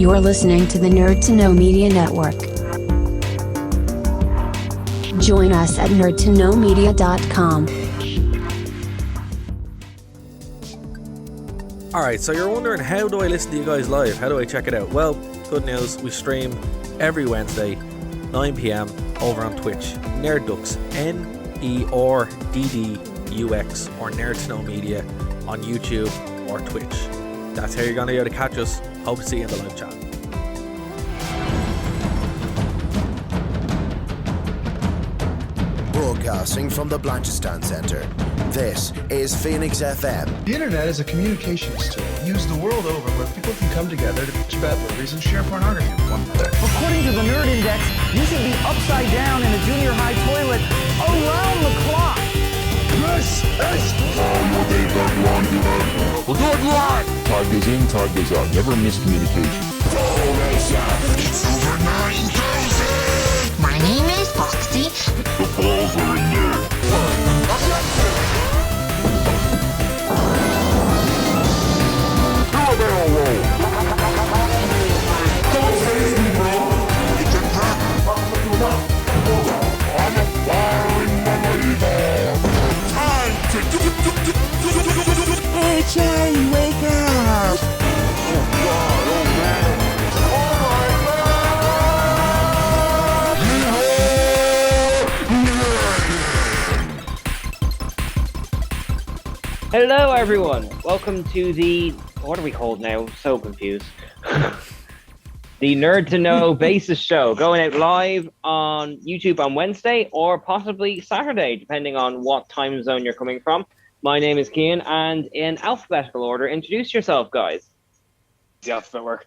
You're listening to the Nerd to Know Media Network. Join us at nerdtoknowmedia.com. Alright, so you're wondering, how do I listen to you guys live? How do I check it out? Well, good news, we stream every Wednesday, 9 p.m, over on Twitch. Nerddux, Nerdddux, or Nerd to Know Media on YouTube or Twitch. That's how you're going to be able to catch us. Hope to see you in the live chat. Broadcasting from the Blanchistan Centre, this is Phoenix FM. The internet is a communications tool used the world over where people can come together to bitch about movies and share pornography with one another. According to the Nerd Index, you should be upside down in a junior high toilet around the clock. This is we'll do it live. Time goes in, time goes out. Never miscommunication. It's over 9,000. My name is Foxy. The balls are in there. Do a barrel roll. Don't face me, bro. It's a trap. I'm a fire in my evil. Time to Hey, Charlie, wake up. Oh, God, oh, man. Hello everyone, welcome to the, what are we called now? So confused. The Nerd to Know Basis Show, going out live on YouTube on Wednesday or possibly Saturday, depending on what time zone you're coming from. My name is Cian, and in alphabetical order, introduce yourself, guys. The alphabet work.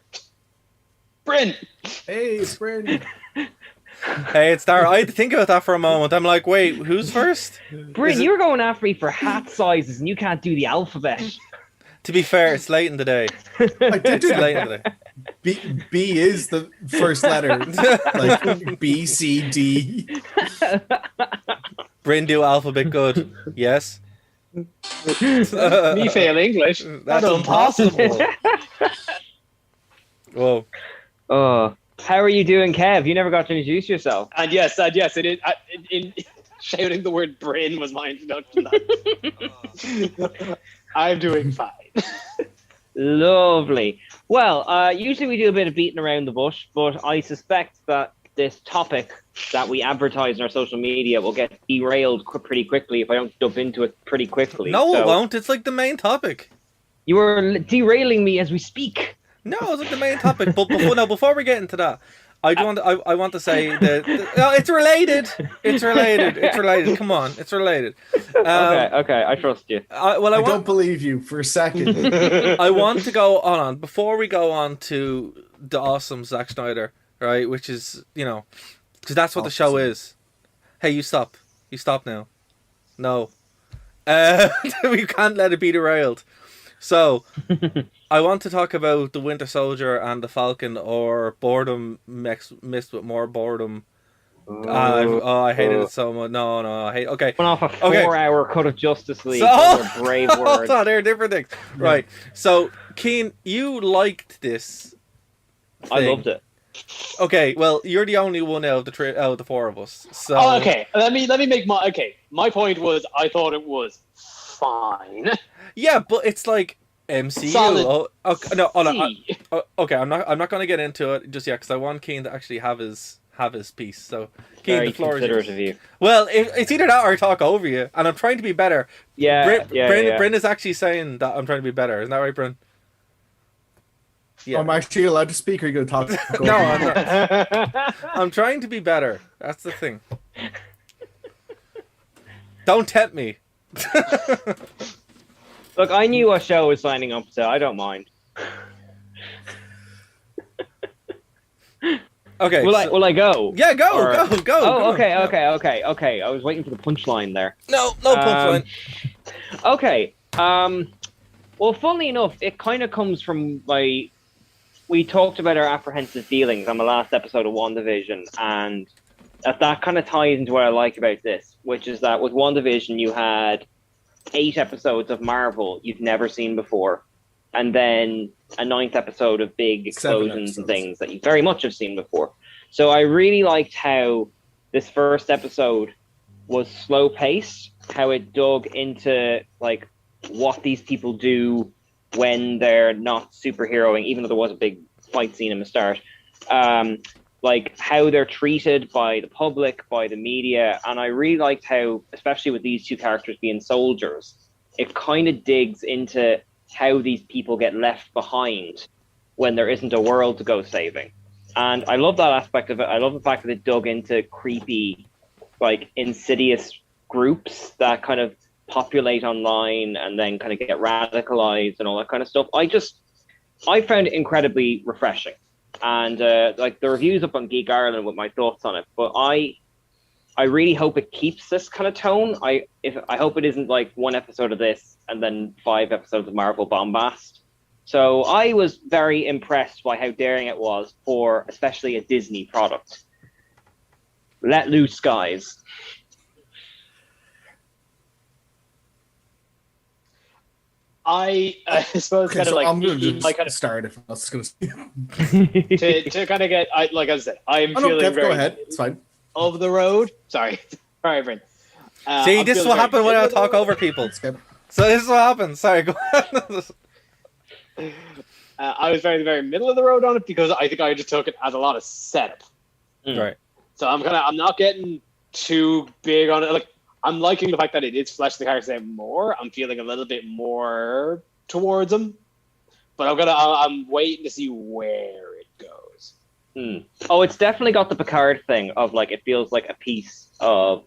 Bryn! Hey, it's Bryn. Hey, it's Dara. I had to think about that for a moment. I'm like, wait, who's first? Bryn, you were going after me for hat sizes and you can't do the alphabet. To be fair, it's late in the day. I did do It's late in the day. B is the first letter. Like B, C, D. Bryn do alphabet good. Yes? Me fail English. That's impossible. Whoa. Oh, how are you doing, Kev? You never got to introduce yourself. And yes, in shouting the word Bryn was my introduction. I'm doing fine. Lovely. Well, usually we do a bit of beating around the bush, but I suspect that this topic that we advertise on our social media will get derailed pretty quickly if I don't jump into it pretty quickly. No, it won't. It's like the main topic. You are derailing me as we speak. No, it's like the main topic. But before we get into that, I want to say that no, it's related. It's related. It's related. Come on, it's related. Okay, I trust you. I don't believe you for a second. I want to go on before we go on to the awesome Zack Snyder, right? Which is, because that's what the show is. Hey, you stop. You stop now. No, we can't let it be derailed. So, I want to talk about the Winter Soldier and the Falcon, or boredom mixed with more boredom. I hated it so much. No, I hate. Okay, went off a 4-hour cut of Justice League. So, brave words. They're different things, right? So, Cian, you liked this thing. I loved it. Okay, well, you're the only one out of the four of us. So, okay, let me make my. Okay, my point was I thought it was fine. Yeah, but it's like MCU. Solid. Okay, no, okay, I'm not going to get into it just yet because I want Cian to actually have his piece. So, Cian, the floor is yours. Of you. Well, it's either that or I talk over you, and I'm trying to be better. Yeah, Bryn is actually saying that I'm trying to be better. Isn't that right, Bryn? Yeah. I'm actually allowed to speak, or are you going to talk? No, I'm not. I'm trying to be better. That's the thing. Don't tempt me. Look, I knew what show I was signing up to. I don't mind. Okay. Will I go? Yeah, go. Oh, Go. Okay. I was waiting for the punchline there. No punchline. Okay. Well, funnily enough, it kind of comes from we talked about our apprehensive feelings on the last episode of WandaVision, and that kind of ties into what I like about this, which is that with WandaVision you had 8 episodes of Marvel you've never seen before, and then a ninth episode of big explosions and things that you very much have seen before. So I really liked how this first episode was slow paced, how it dug into like what these people do when they're not superheroing, even though there was a big fight scene in the start. Like how they're treated by the public, by the media. And I really liked how, especially with these two characters being soldiers, it kind of digs into how these people get left behind when there isn't a world to go saving. And I love that aspect of it. I love the fact that it dug into creepy, like insidious groups that kind of populate online and then kind of get radicalized and all that kind of stuff. I found it incredibly refreshing. And like the reviews up on Geek Ireland with my thoughts on it, but I really hope it keeps this kind of tone. I hope it isn't like one episode of this and then 5 episodes of Marvel bombast. So I was very impressed by how daring it was for especially a Disney product. Let loose, guys. I suppose Okay, kind of so like I'm going to just like kind of start if I was going to to kind of get like I said, I am Oh, no, feeling Kev, very go ahead. It's fine. of the road. Sorry, Brent. See, I'm this is feeling what very happened when I middle of the talk road. over people. Skip. So this is what happens. Sorry, go ahead. I was very, very middle of the road on it because I think I just took it as a lot of setup. Right. So I'm not getting too big on it. Like I'm liking the fact that it is fleshing the characters out more. I'm feeling a little bit more towards them, but I'm waiting to see where it goes. Oh, it's definitely got the Picard thing of like, it feels like a piece of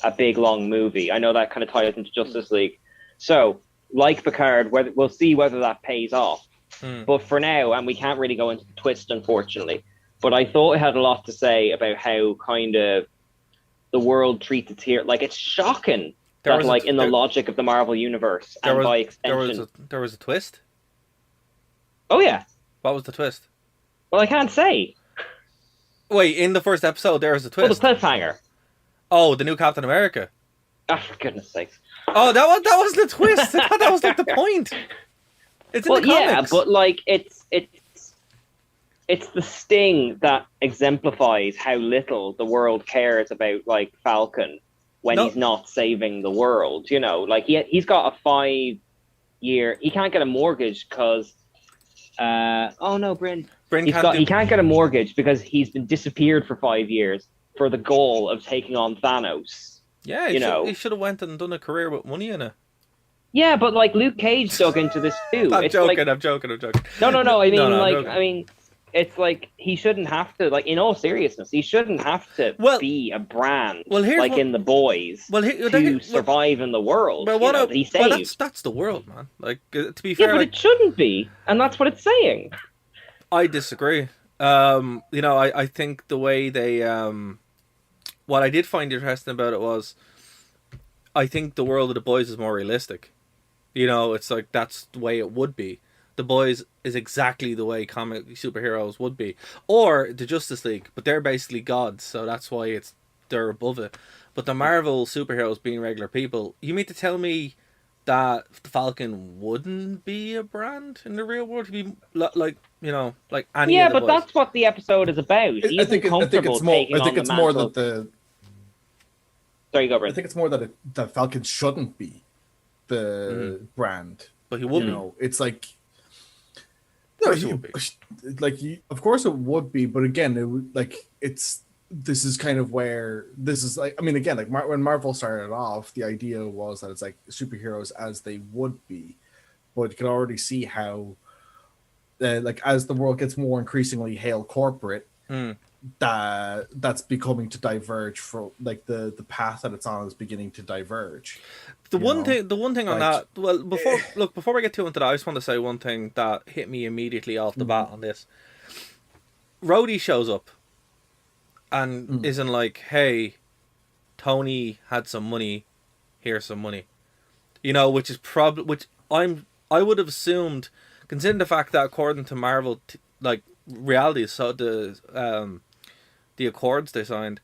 a big long movie. I know that kind of ties into Justice League. So like Picard, we'll see whether that pays off. But for now, and we can't really go into the twist, unfortunately, but I thought it had a lot to say about how kind of the world treats its hero. Like, it's shocking that, like, in the logic of the Marvel universe, and by extension... There was a twist? Oh, yeah. What was the twist? Well, I can't say. Wait, in the first episode, there was a Well, twist? the cliffhanger. Oh, the new Captain America. Oh, for goodness sakes. Oh, that was the twist. I thought that was like the point. It's in the comics. Yeah, but like it's the sting that exemplifies how little the world cares about like Falcon when he's not saving the world. You know, like he's got a 5-year. He can't get a mortgage because. Oh no, Bryn. He can't get a mortgage because he's been disappeared for 5 years for the goal of taking on Thanos. Yeah, he should have went and done a career with money in it. Yeah, but like Luke Cage dug into this too. I'm joking. No. I mean, it's like he shouldn't have to. Like, in all seriousness, he shouldn't have to be a brand. In The Boys to survive in the world. But he saved. that's the world, man. Like, to be fair, but it shouldn't be, and that's what it's saying. I disagree. I think the way they what I did find interesting about it was, I think the world of The Boys is more realistic. You know, it's like that's the way it would be. The Boys is exactly the way comic superheroes would be, or the Justice League, but they're basically gods, so that's why they're above it. But the Marvel superheroes being regular people, you mean to tell me that the Falcon wouldn't be a brand in the real world? He'd be like any. Yeah, of the but boys. That's what the episode is about. I think it's more that the. Sorry, go, Brent. I think it's more that the Falcon shouldn't be the brand, but he would. You know, it's like. No, of course it would be, but again, this is kind of where this is like. I mean, again, like when Marvel started off, the idea was that it's like superheroes as they would be, but you can already see how, like, as the world gets more increasingly hail corporate, that's becoming to diverge from like the path that it's on is beginning to diverge. The one thing on that, well, before we get too into that, I just want to say one thing that hit me immediately off the bat on this. Rhodey shows up and isn't like, hey, Tony had some money, here's some money. You know, which is I would have assumed, considering the fact that according to Marvel, reality, so the accords they signed,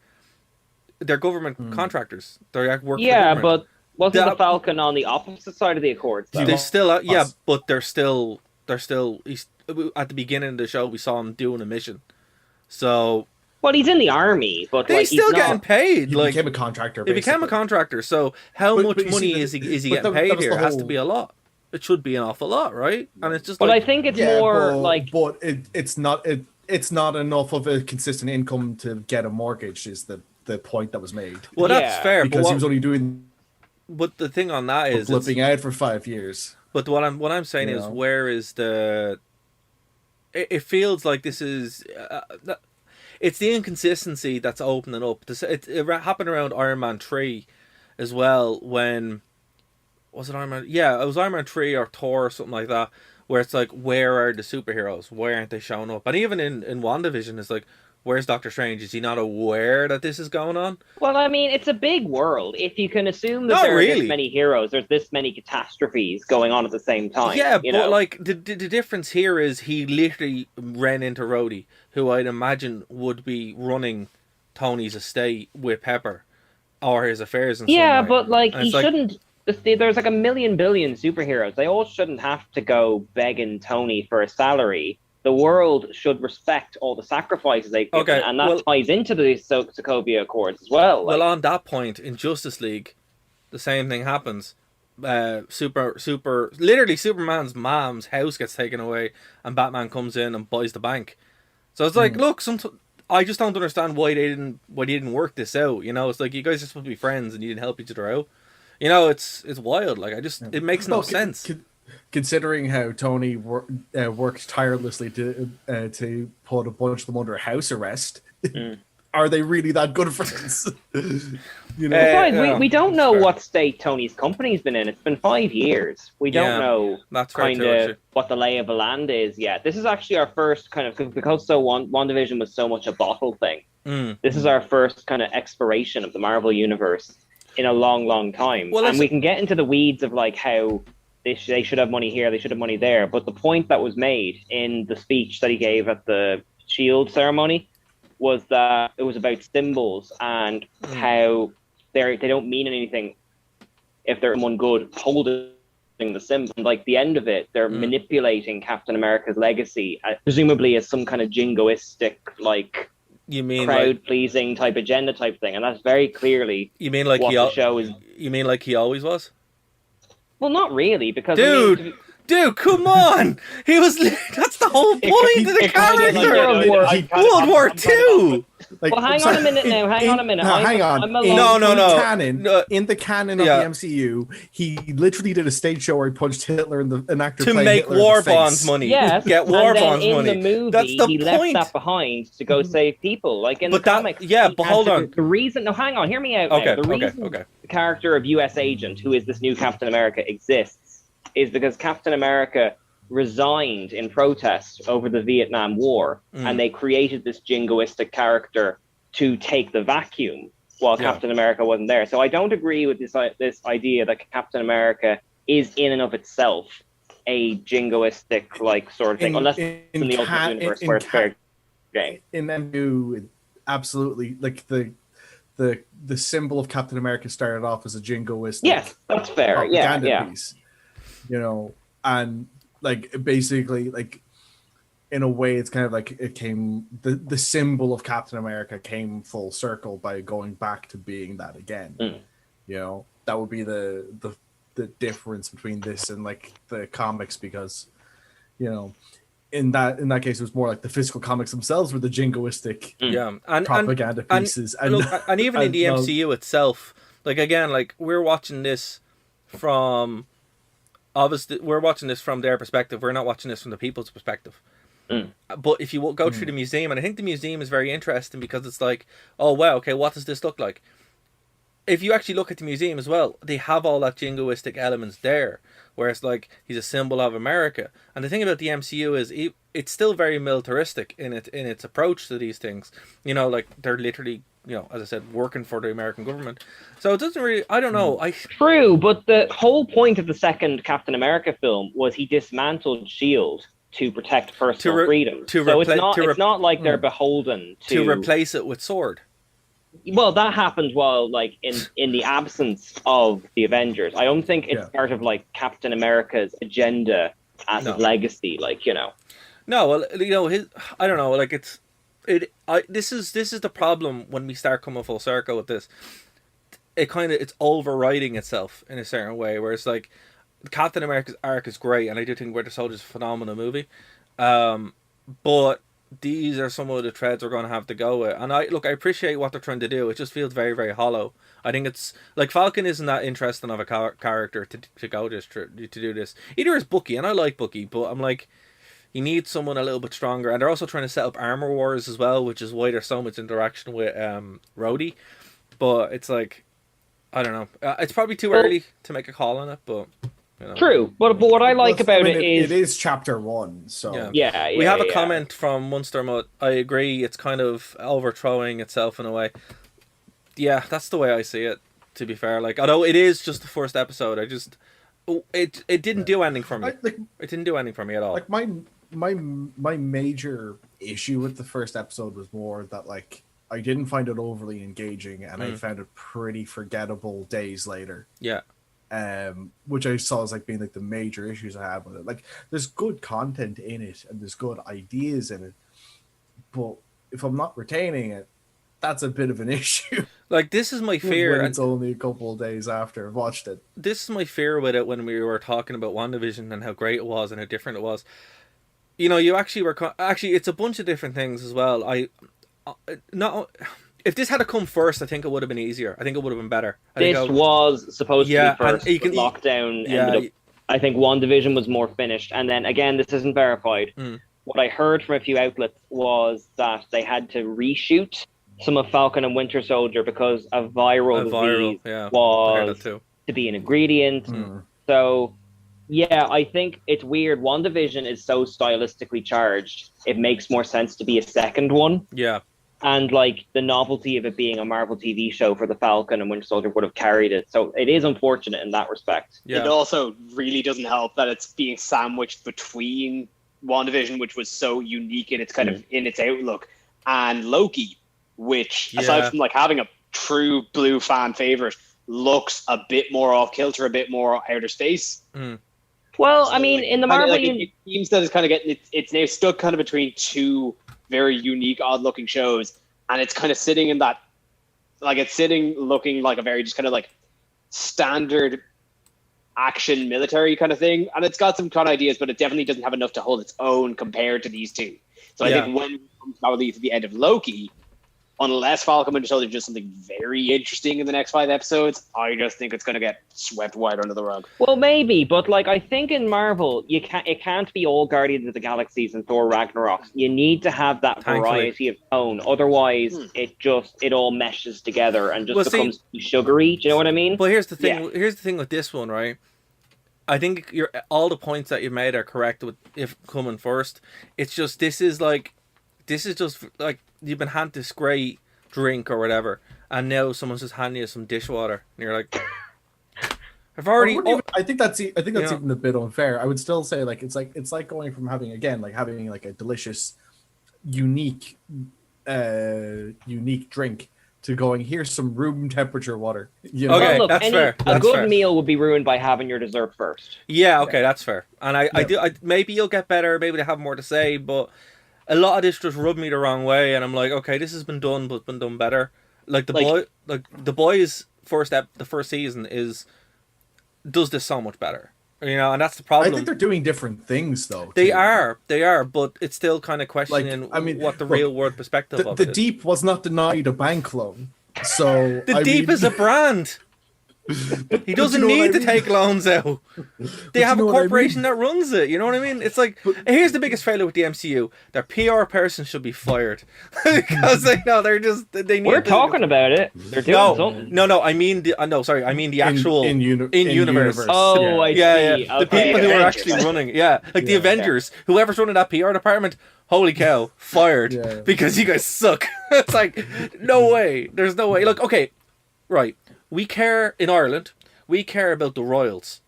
they're government contractors. They work for the government. But wasn't the Falcon on the opposite side of the Accords? Though? They still, but they're still they're still. He's at the beginning of the show. We saw him doing a mission, so. Well, he's in the army, but he's still he's getting not... paid. He became a contractor. He became a contractor. So how much money is he getting paid here? It has to be a lot. It should be an awful lot, right? And it's just. But I think it's more like. But it's not. It's not enough of a consistent income to get a mortgage. Is the point that was made? Well, that's fair. Because he was only doing. But the thing on that is flipping out for 5 years. But what I'm saying is, where is the? It feels like this is. It's the inconsistency that's opening up. It happened around Iron Man 3 as well. When was it Iron Man? Yeah, it was Iron Man 3 or Thor or something like that. Where it's like, where are the superheroes? Why aren't they showing up? And even in WandaVision, it's like, where's Doctor Strange? Is he not aware that this is going on? Well, I mean, it's a big world. If you can assume that there are this many heroes, there's this many catastrophes going on at the same time. Yeah, but like the difference here is he literally ran into Rhodey, who I'd imagine would be running Tony's estate with Pepper or his affairs and yeah, but like he shouldn't. There's like a million billion superheroes. They all shouldn't have to go begging Tony for a salary. The world should respect all the sacrifices they've given, and that ties into the Sokovia Accords as well. Well, on that point, in Justice League, the same thing happens. Literally Superman's mom's house gets taken away, and Batman comes in and buys the bank. So it's like, look, I just don't understand why they didn't work this out. You know, it's like you guys are supposed to be friends and you didn't help each other out. You know, it's wild. Like it makes no sense. Considering how Tony worked tirelessly to put a bunch of them under house arrest, are they really that good friends? You know, besides, we don't know what state Tony's company's been in. It's been 5 years. We don't know kind of what the lay of the land is yet. This is actually our first kind of, because WandaVision was so much a bottle thing. This is our first kind of exploration of the Marvel Universe in a long, long time. Well, and we can get into the weeds of like how they should have money here, they should have money there. But the point that was made in the speech that he gave at the Shield ceremony was that it was about symbols and how they don't mean anything if they're someone good holding the symbol. And like the end of it, they're manipulating Captain America's legacy, presumably as some kind of jingoistic, like crowd-pleasing type agenda type thing. And that's very clearly what the show is. You mean like he always was? Well, not really, because Dude, come on! He was. That's the whole point of the character. World War II. Well, hang on a minute now. Hang on a minute. Hang on. In the canon of the MCU, he literally did a stage show where he punched Hitler and an actor to make war bonds money. Yes, get war bonds in money. In the movie, that's the he point. left that behind to go save people. Like in the comics. But hold on. The reason. No, hang on. Hear me out. Okay. The reason the character of U.S. Agent, who is this new Captain America, exists is because Captain America resigned in protest over the Vietnam War, and they created this jingoistic character to take the vacuum while Captain America wasn't there. So I don't agree with this idea that Captain America is in and of itself a jingoistic like sort of thing, unless in the Ultimate Universe where it's fair game. In MCU, absolutely, like the symbol of Captain America started off as a jingoistic. Yes, that's fair. Propaganda piece. You know, and like basically, like in a way, it's kind of like it came. The symbol of Captain America came full circle by going back to being that again. You know, that would be the difference between this and like the comics, because you know, in that case, it was more like the physical comics themselves were the jingoistic propaganda pieces, and even in the MCU itself, like again, like we're watching this from. Obviously, we're watching this from their perspective. We're not watching this from the people's perspective. But if you go through the museum, and I think the museum is very interesting because it's like, oh, wow, okay, what does this look like? If you actually look at the museum as well, they have all that jingoistic elements there, where it's like, he's a symbol of America. And the thing about the MCU is it's still very militaristic in its approach to these things. You know, like, they're literally, you know, as I said, working for the American government. So it doesn't really, I don't know. True, but the whole point of the second Captain America film was he dismantled S.H.I.E.L.D. to protect personal freedom. It's not like they're beholden to replace it with S.W.O.R.D. Well, that happened while, like, in the absence of the Avengers. I don't think it's part of, like, Captain America's agenda as No. his legacy, like, you know. No, well, you know, I don't know, like this is the problem when we start coming full circle with this. It's overriding itself in a certain way, where it's like Captain America's arc is great, and I do think Winter Soldier is a phenomenal movie, but these are some of the threads we're going to have to go with. And I appreciate what they're trying to do. It just feels very, very hollow. I think it's like Falcon isn't that interesting of a character to go this to do this. Either is Bucky, and I like Bucky, but I'm like, you need someone a little bit stronger. And they're also trying to set up armor wars as well, which is why there's so much interaction with Rhodey. But it's like, I don't know. It's probably too early to make a call on it, but. You know. True, but what I like about it is chapter 1, so yeah. We have a comment from Munster Mutt. I agree, it's kind of overthrowing itself in a way. Yeah, that's the way I see it. To be fair, like, although it is just the first episode, it didn't do anything for me. It didn't do anything for me at all. Like my major issue with the first episode was more that, like, I didn't find it overly engaging, and I found it pretty forgettable days later. Yeah. Which I saw as like being like the major issues I had with it. Like, there's good content in it and there's good ideas in it, but if I'm not retaining it, that's a bit of an issue. Like, this is my fear. When it's only a couple of days after I've watched it. This is my fear with it when we were talking about WandaVision and how great it was and how different it was. You know, you actually were it's a bunch of different things as well. If this had to come first, I think it would have been easier. I think it would have been better. This was supposed to be first, but lockdown ended up... I think WandaVision was more finished. And then, again, this isn't verified. What I heard from a few outlets was that they had to reshoot some of Falcon and Winter Soldier because a viral disease was to be an ingredient. So, yeah, I think it's weird. WandaVision is so stylistically charged, it makes more sense to be a second one. Yeah. And, like, the novelty of it being a Marvel TV show for the Falcon and Winter Soldier would have carried it. So it is unfortunate in that respect. Yeah. It also really doesn't help that it's being sandwiched between WandaVision, which was so unique in its kind of in its outlook, and Loki, which, aside from, like, having a true blue fan favorite, looks a bit more off kilter, a bit more outer space. Well, I mean, in the Marvel... it seems that it's kind of getting... It's now stuck kind of between two very unique, odd-looking shows, and it's kind of sitting in that, like, it's sitting looking like a very just kind of like standard action military kind of thing, and it's got some kind of ideas, but it definitely doesn't have enough to hold its own compared to these two. So I think when it comes probably to the end of Loki, unless Falcon Winter Soldier does something very interesting in the next 5 episodes, I just think it's going to get swept wide under the rug. Well, maybe, but, like, I think in Marvel, it can't be all Guardians of the Galaxies and Thor Ragnarok. You need to have that variety of tone. Otherwise, it all meshes together and just becomes too sugary. Do you know what I mean? But here's the thing. Yeah. Here's the thing with this one, right? I think all the points that you made are correct with if coming first. It's just this is just like you've been handed this great drink or whatever, and now someone's just handing you some dishwater, and you're like, I've already. I think that's even a bit unfair. I would still say, like, it's like going from having like a delicious, unique drink to going, here's some room temperature water. You know? Okay, well, look, that's fair. A good meal would be ruined by having your dessert first. Yeah, okay, that's fair. And I maybe you'll get better, maybe they have more to say, but a lot of this just rubbed me the wrong way, and I'm like, okay, this has been done, but been done better. Like the boys' the first season does this so much better, you know, and that's the problem. I think they're doing different things though. They are, but it's still kind of questioning what the real world perspective of it is. The Deep was not denied a bank loan, so the Deep is a brand. He doesn't need to take loans out. They have a corporation that runs it. You know what I mean? It's like, here's the biggest failure with the MCU: their PR person should be fired because they need. We're talking about it. They're doing something. No. I mean the actual in universe. Oh, I see. Yeah. The people who are actually running, the Avengers, whoever's running that PR department. Holy cow, fired because you guys suck. It's like, no way. There's no way. Look, okay, right. We care in Ireland. We care about the royals.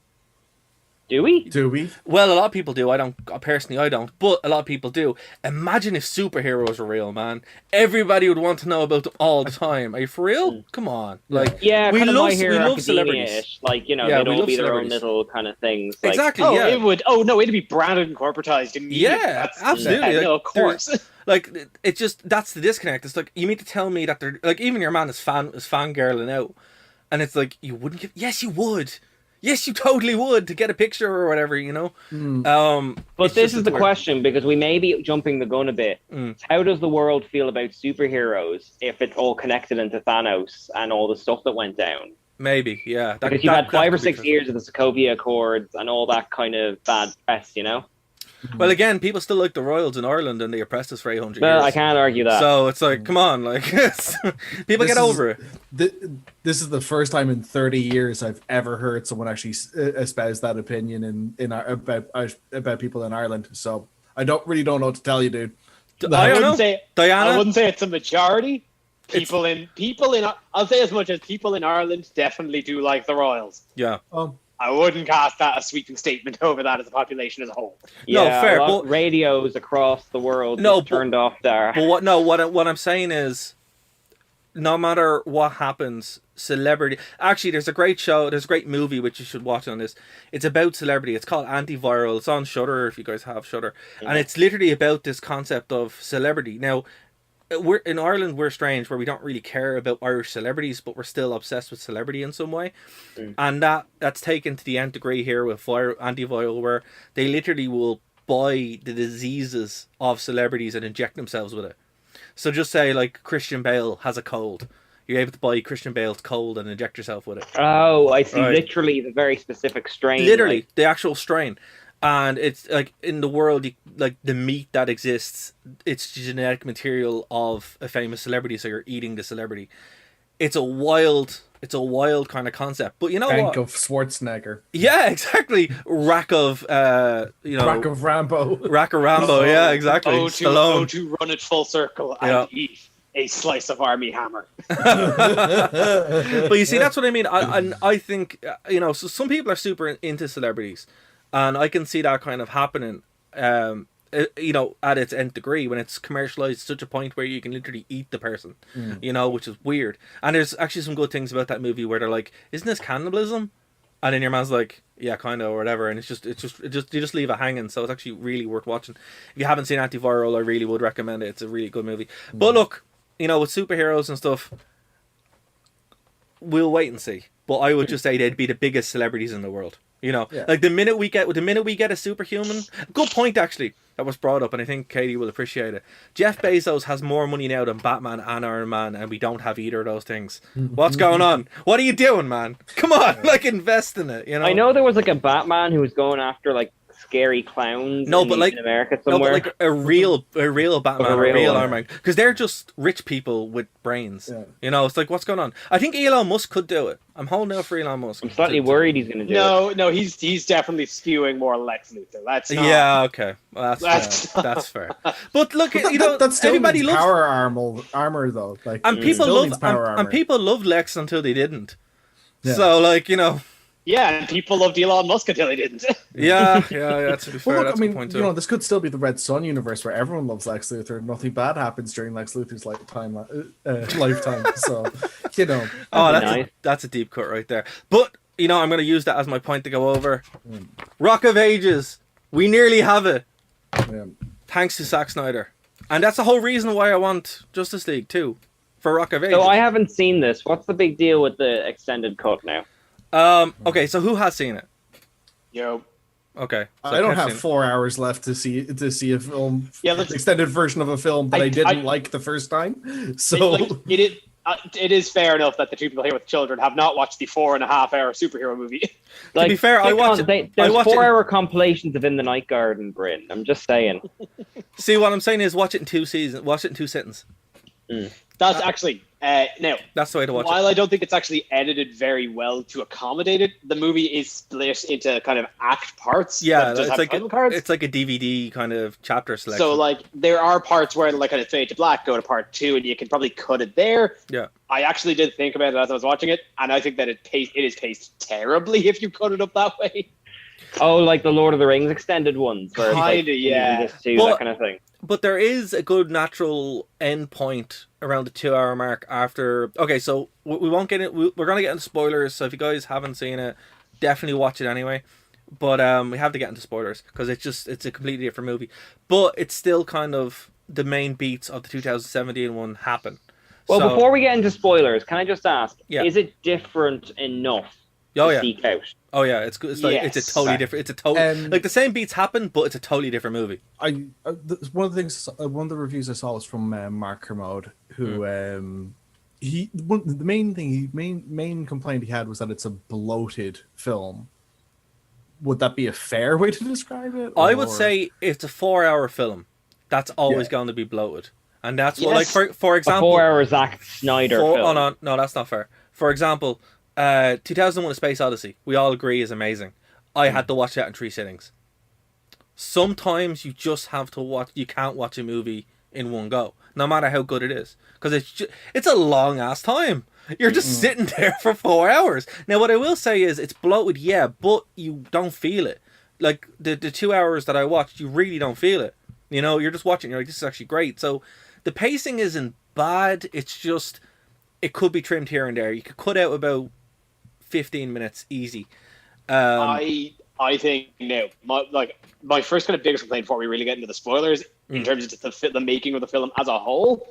Do we? Do we? Well, a lot of people do. I don't personally. I don't, but a lot of people do. Imagine if superheroes were real, man. Everybody would want to know about them all the time. Are you for real? Come on, like Yeah, we kind of love My Hero we love celebrities. Academia-ish. Like, you know, Yeah, they'd we all love be their own celebrities. little kind of things. Like, Exactly. Oh, yeah. it would. Oh no, it'd be branded and corporatized immediately. Yeah, That's, absolutely. Yeah, no, Like, of course. Like it's just that's the disconnect. It's like you mean to tell me that they're like even your man is fangirling out, and it's like you wouldn't give. Yes, you would. Yes, you totally would to get a picture or whatever, you know. But this is the question, because we may be jumping the gun a bit. How does the world feel about superheroes if it's all connected into Thanos and all the stuff that went down? Maybe, yeah. Because you've had 5 or 6 years of the Sokovia Accords and all that kind of bad press, you know? Well, again, people still like the royals in Ireland, and they oppressed us for 800 Well, years. I can't argue that. So it's like, come on, like people get over it. This is the first time in 30 years I've ever heard someone actually espouse that opinion about people in Ireland. So I don't know what to tell you, dude. I wouldn't Diana? say it's a majority. People in I'll say as much as people in Ireland definitely do like the Royals. Yeah. I wouldn't cast that a sweeping statement over that as a population as a whole. Yeah, no, fair. But radios across the world turned off there. But what I'm saying is, no matter what happens, celebrity. Actually, there's a great show. There's a great movie which you should watch on this. It's about celebrity. It's called Antiviral. It's on Shudder if you guys have Shudder, and it's literally about this concept of celebrity. Now, we're in Ireland. We're strange where we don't really care about Irish celebrities, but we're still obsessed with celebrity in some way, and that's taken to the nth degree here with Antiviral, where they literally will buy the diseases of celebrities and inject themselves with it. So just say like Christian Bale has a cold. You're able to buy Christian Bale's cold and inject yourself with it. Oh, I see. Right. Literally the very specific strain. Literally, like... the actual strain. And it's like in the world, like the meat that exists, it's genetic material of a famous celebrity. So you're eating the celebrity. It's a wild kind of concept. But you know Bank what? of Schwarzenegger. Yeah, exactly. Rack of Rack of Rambo. Rack of Rambo. Yeah, exactly. Stallone. To run it full circle and eat a slice of Army Hammer. But you see, that's what I mean. I think so some people are super into celebrities, and I can see that kind of happening. At its nth degree when it's commercialized to such a point where you can literally eat the person, which is weird. And there's actually some good things about that movie where they're like, "Isn't this cannibalism?" And then your man's like, "Yeah, kind of," or whatever. And it's just you just leave it hanging. So it's actually really worth watching. If you haven't seen Antiviral, I really would recommend it. It's a really good movie. But look, with superheroes and stuff, we'll wait and see. But I would just say they'd be the biggest celebrities in the world. Like the minute we get a superhuman, good point actually that was brought up, and I think Katie will appreciate it. Jeff Bezos has more money now than Batman and Iron Man, and we don't have either of those things. What's going on? What are you doing, man? Come on, invest in it. I know there was like a Batman who was going after like scary clowns. In America somewhere. No, but like a real Batman, a real Iron Man, because they're just rich people with brains. Yeah. It's like, what's going on? I think Elon Musk could do it. I'm holding out for Elon Musk. I'm slightly worried he's going to do it. No, he's definitely skewing more Lex Luthor. That's not... Yeah, okay. Well, that's fair. But look, that's still everybody loves power armor though. Like, and people love Lex until they didn't. Yeah. So Yeah, and people loved Elon Musk until he didn't. Yeah. To be fair, well, look, that's a good point too. This could still be the Red Sun universe where everyone loves Lex Luthor. Nothing bad happens during Lex Luthor's lifetime. So, that's a deep cut right there. But I'm going to use that as my point to go over. Rock of Ages, we nearly have it. Yeah. Thanks to Zack Snyder, and that's the whole reason why I want Justice League 2 for Rock of Ages. So I haven't seen this. What's the big deal with the extended cut now? Okay, so who has seen it? Yo. Okay. So I don't have 4 hours left to see a film, extended version of a film that I didn't like the first time. So it is fair enough that the two people here with children have not watched the 4.5-hour superhero movie. To be fair, I watched it. There's 4-hour compilations of In the Night Garden, Bryn. I'm just saying. See, what I'm saying is watch it in 2 seasons. Watch it in 2 sittings. That's actually now. That's the way to watch it. While I don't think it's actually edited very well to accommodate it, the movie is split into kind of act parts. Yeah, it's like a DVD kind of chapter selection. So there are parts where kind of fade to black, go to part 2, and you can probably cut it there. Yeah. I actually did think about it as I was watching it, and I think that it is paced terribly if you cut it up that way. Oh, like the Lord of the Rings extended ones, where it's like, Kinda, yeah. just do But- that kind of thing. But there is a good natural end point around the 2 hour mark after. Okay, so we won't get it. We're gonna get into spoilers. So if you guys haven't seen it, definitely watch it anyway. But we have to get into spoilers because it's a completely different movie. But it's still kind of the main beats of the 2017 one happen. Well, So- before we get into spoilers, can I just ask, Yeah. is it different enough Oh to yeah, seek out? oh yeah, it's good. It's like it's a Yes. totally different. It's a total like the same beats happen, but it's a totally different movie. One of the things, one of the reviews I saw was from Mark Kermode, who the main complaint he had was that it's a bloated film. Would that be a fair way to describe it? I would or- say it's a 4 hour film. That's always Yeah. going to be bloated, and that's what Yes. like for A example. 4-hour Zack Snyder film. Oh no, that's not fair. For example, 2001: A Space Odyssey, we all agree is amazing. I had to watch that in 3 sittings. Sometimes you just have to watch. You can't watch a movie in one go, no matter how good it is, because it's a long ass time. You're just sitting there for 4 hours. Now, what I will say is it's bloated, yeah, but you don't feel it. Like the 2 hours that I watched, you really don't feel it. You know, you're just watching. You're like, this is actually great. So the pacing isn't bad. It's just it could be trimmed here and there. You could cut out about 15 minutes easy. I think no. My first kind of biggest complaint before we really get into the spoilers, in terms of just the making of the film as a whole,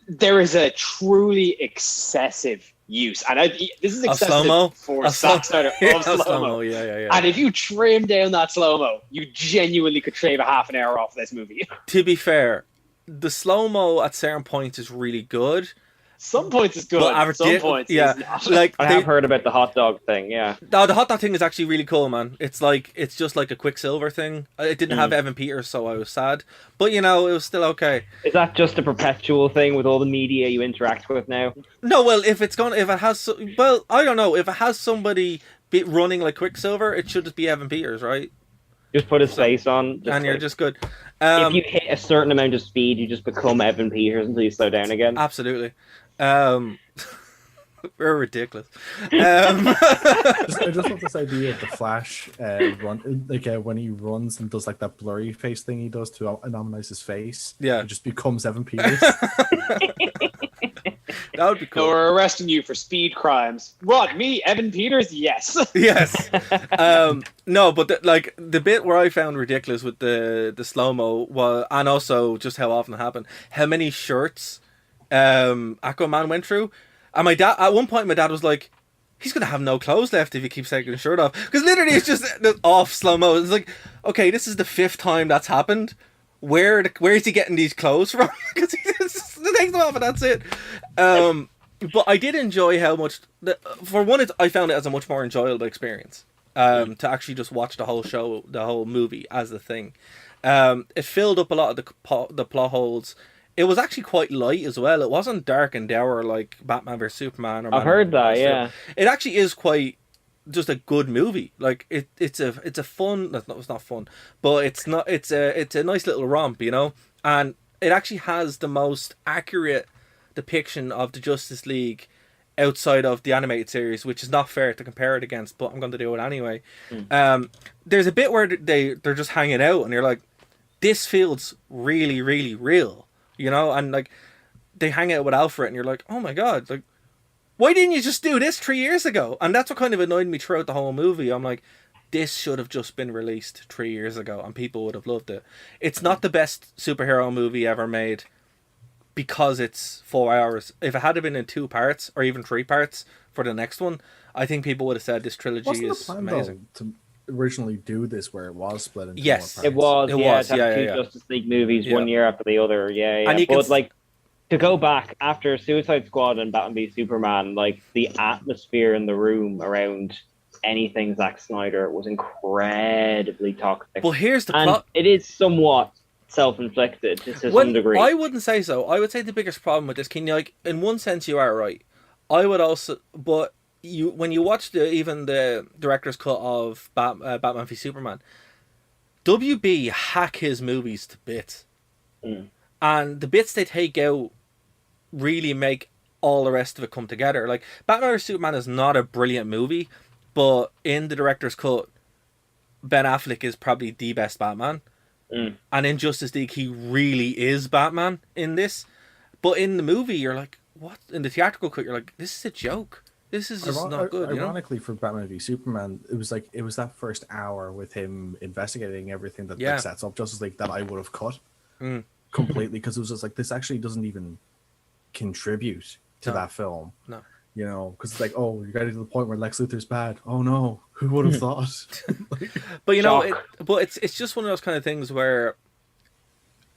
there is a truly excessive use, and this is excessive slow-mo? for Of slow- Zack Snyder Yeah, of slow-mo. yeah. And if you trim down that slow-mo, you genuinely could shave a half an hour off this movie. To be fair, the slow-mo at certain points is really good. Some points is good, But some points yeah, is not. like I have heard about the hot dog thing, yeah. No, the hot dog thing is actually really cool, man. It's just like a Quicksilver thing. It didn't have Evan Peters, so I was sad. But it was still okay. Is that just a perpetual thing with all the media you interact with now? No, well, if it has, I don't know. If it has somebody running like Quicksilver, it should just be Evan Peters, right? Just put his face on. And you're just good. If you hit a certain amount of speed, you just become Evan Peters until you slow down again. Absolutely. We're ridiculous. I just love this idea of the Flash run, when he runs and does like that blurry face thing he does to anonymize his face. Yeah. It just becomes Evan Peters. That would be cool. So we're arresting you for speed crimes. What, me, Evan Peters? Yes. Yes. No, but the bit where I found ridiculous with the slow-mo was, and also just how often it happened, how many shirts Aquaman went through. And my dad, at one point, my dad was like, he's going to have no clothes left if he keeps taking his shirt off. Because literally it's just off slow-mo. It's like, okay, this is the 5th time that's happened. Where is he getting these clothes from? Because he just takes them off and that's it. But I did enjoy how much, for one, I found it as a much more enjoyable experience. To actually just watch the whole show, the whole movie as a thing. It filled up a lot of the plot holes. It was actually quite light as well. It wasn't dark and dour like Batman vs Superman. Or I've heard that, yeah. It actually is quite just a good movie. Like it's a fun. It's not fun, but it's a nice little romp, And it actually has the most accurate depiction of the Justice League outside of the animated series, which is not fair to compare it against, but I'm going to do it anyway. There's a bit where they're just hanging out, and you're like, this feels really, really real. And like they hang out with Alfred and you're like, oh my god, like why didn't you just do this 3 years ago? And that's what kind of annoyed me throughout the whole movie. I'm like, this should have just been released 3 years ago and people would have loved it. It's not the best superhero movie ever made because it's 4 hours. If it had been in 2 parts or even 3 parts for the next one, I think people would have said this trilogy Wasn't the is plan, amazing. though, to originally do this where it was split into Yes. more It was, It yeah, was, to have yeah, two yeah. Justice League movies Yeah. one year after the other, yeah. And you can But like to go back after Suicide Squad and Batman v Superman, like the atmosphere in the room around anything Zack Snyder was incredibly toxic. Well, here's the and plot. it is somewhat self-inflicted to some degree. I wouldn't say so. I would say the biggest problem with this, in one sense you are right. I would also, but when you watch even the director's cut of Batman v Superman, WB hack his movies to bits, and the bits they take out really make all the rest of it come together. Like Batman v Superman is not a brilliant movie, but in the director's cut, Ben Affleck is probably the best Batman. And in Justice League, he really is Batman in this. But in the movie, you're like, what? In the theatrical cut, you're like, this is a joke. This is just not good. Ironically, for Batman v Superman, it was that first hour with him investigating everything that like, sets up Justice League that I would have cut completely, because it was just like, this actually doesn't even contribute to that film. No. You know, because it's like, oh, you got to the point where Lex Luthor's bad. Oh no, who would have thought? But you know, it's just one of those kind of things where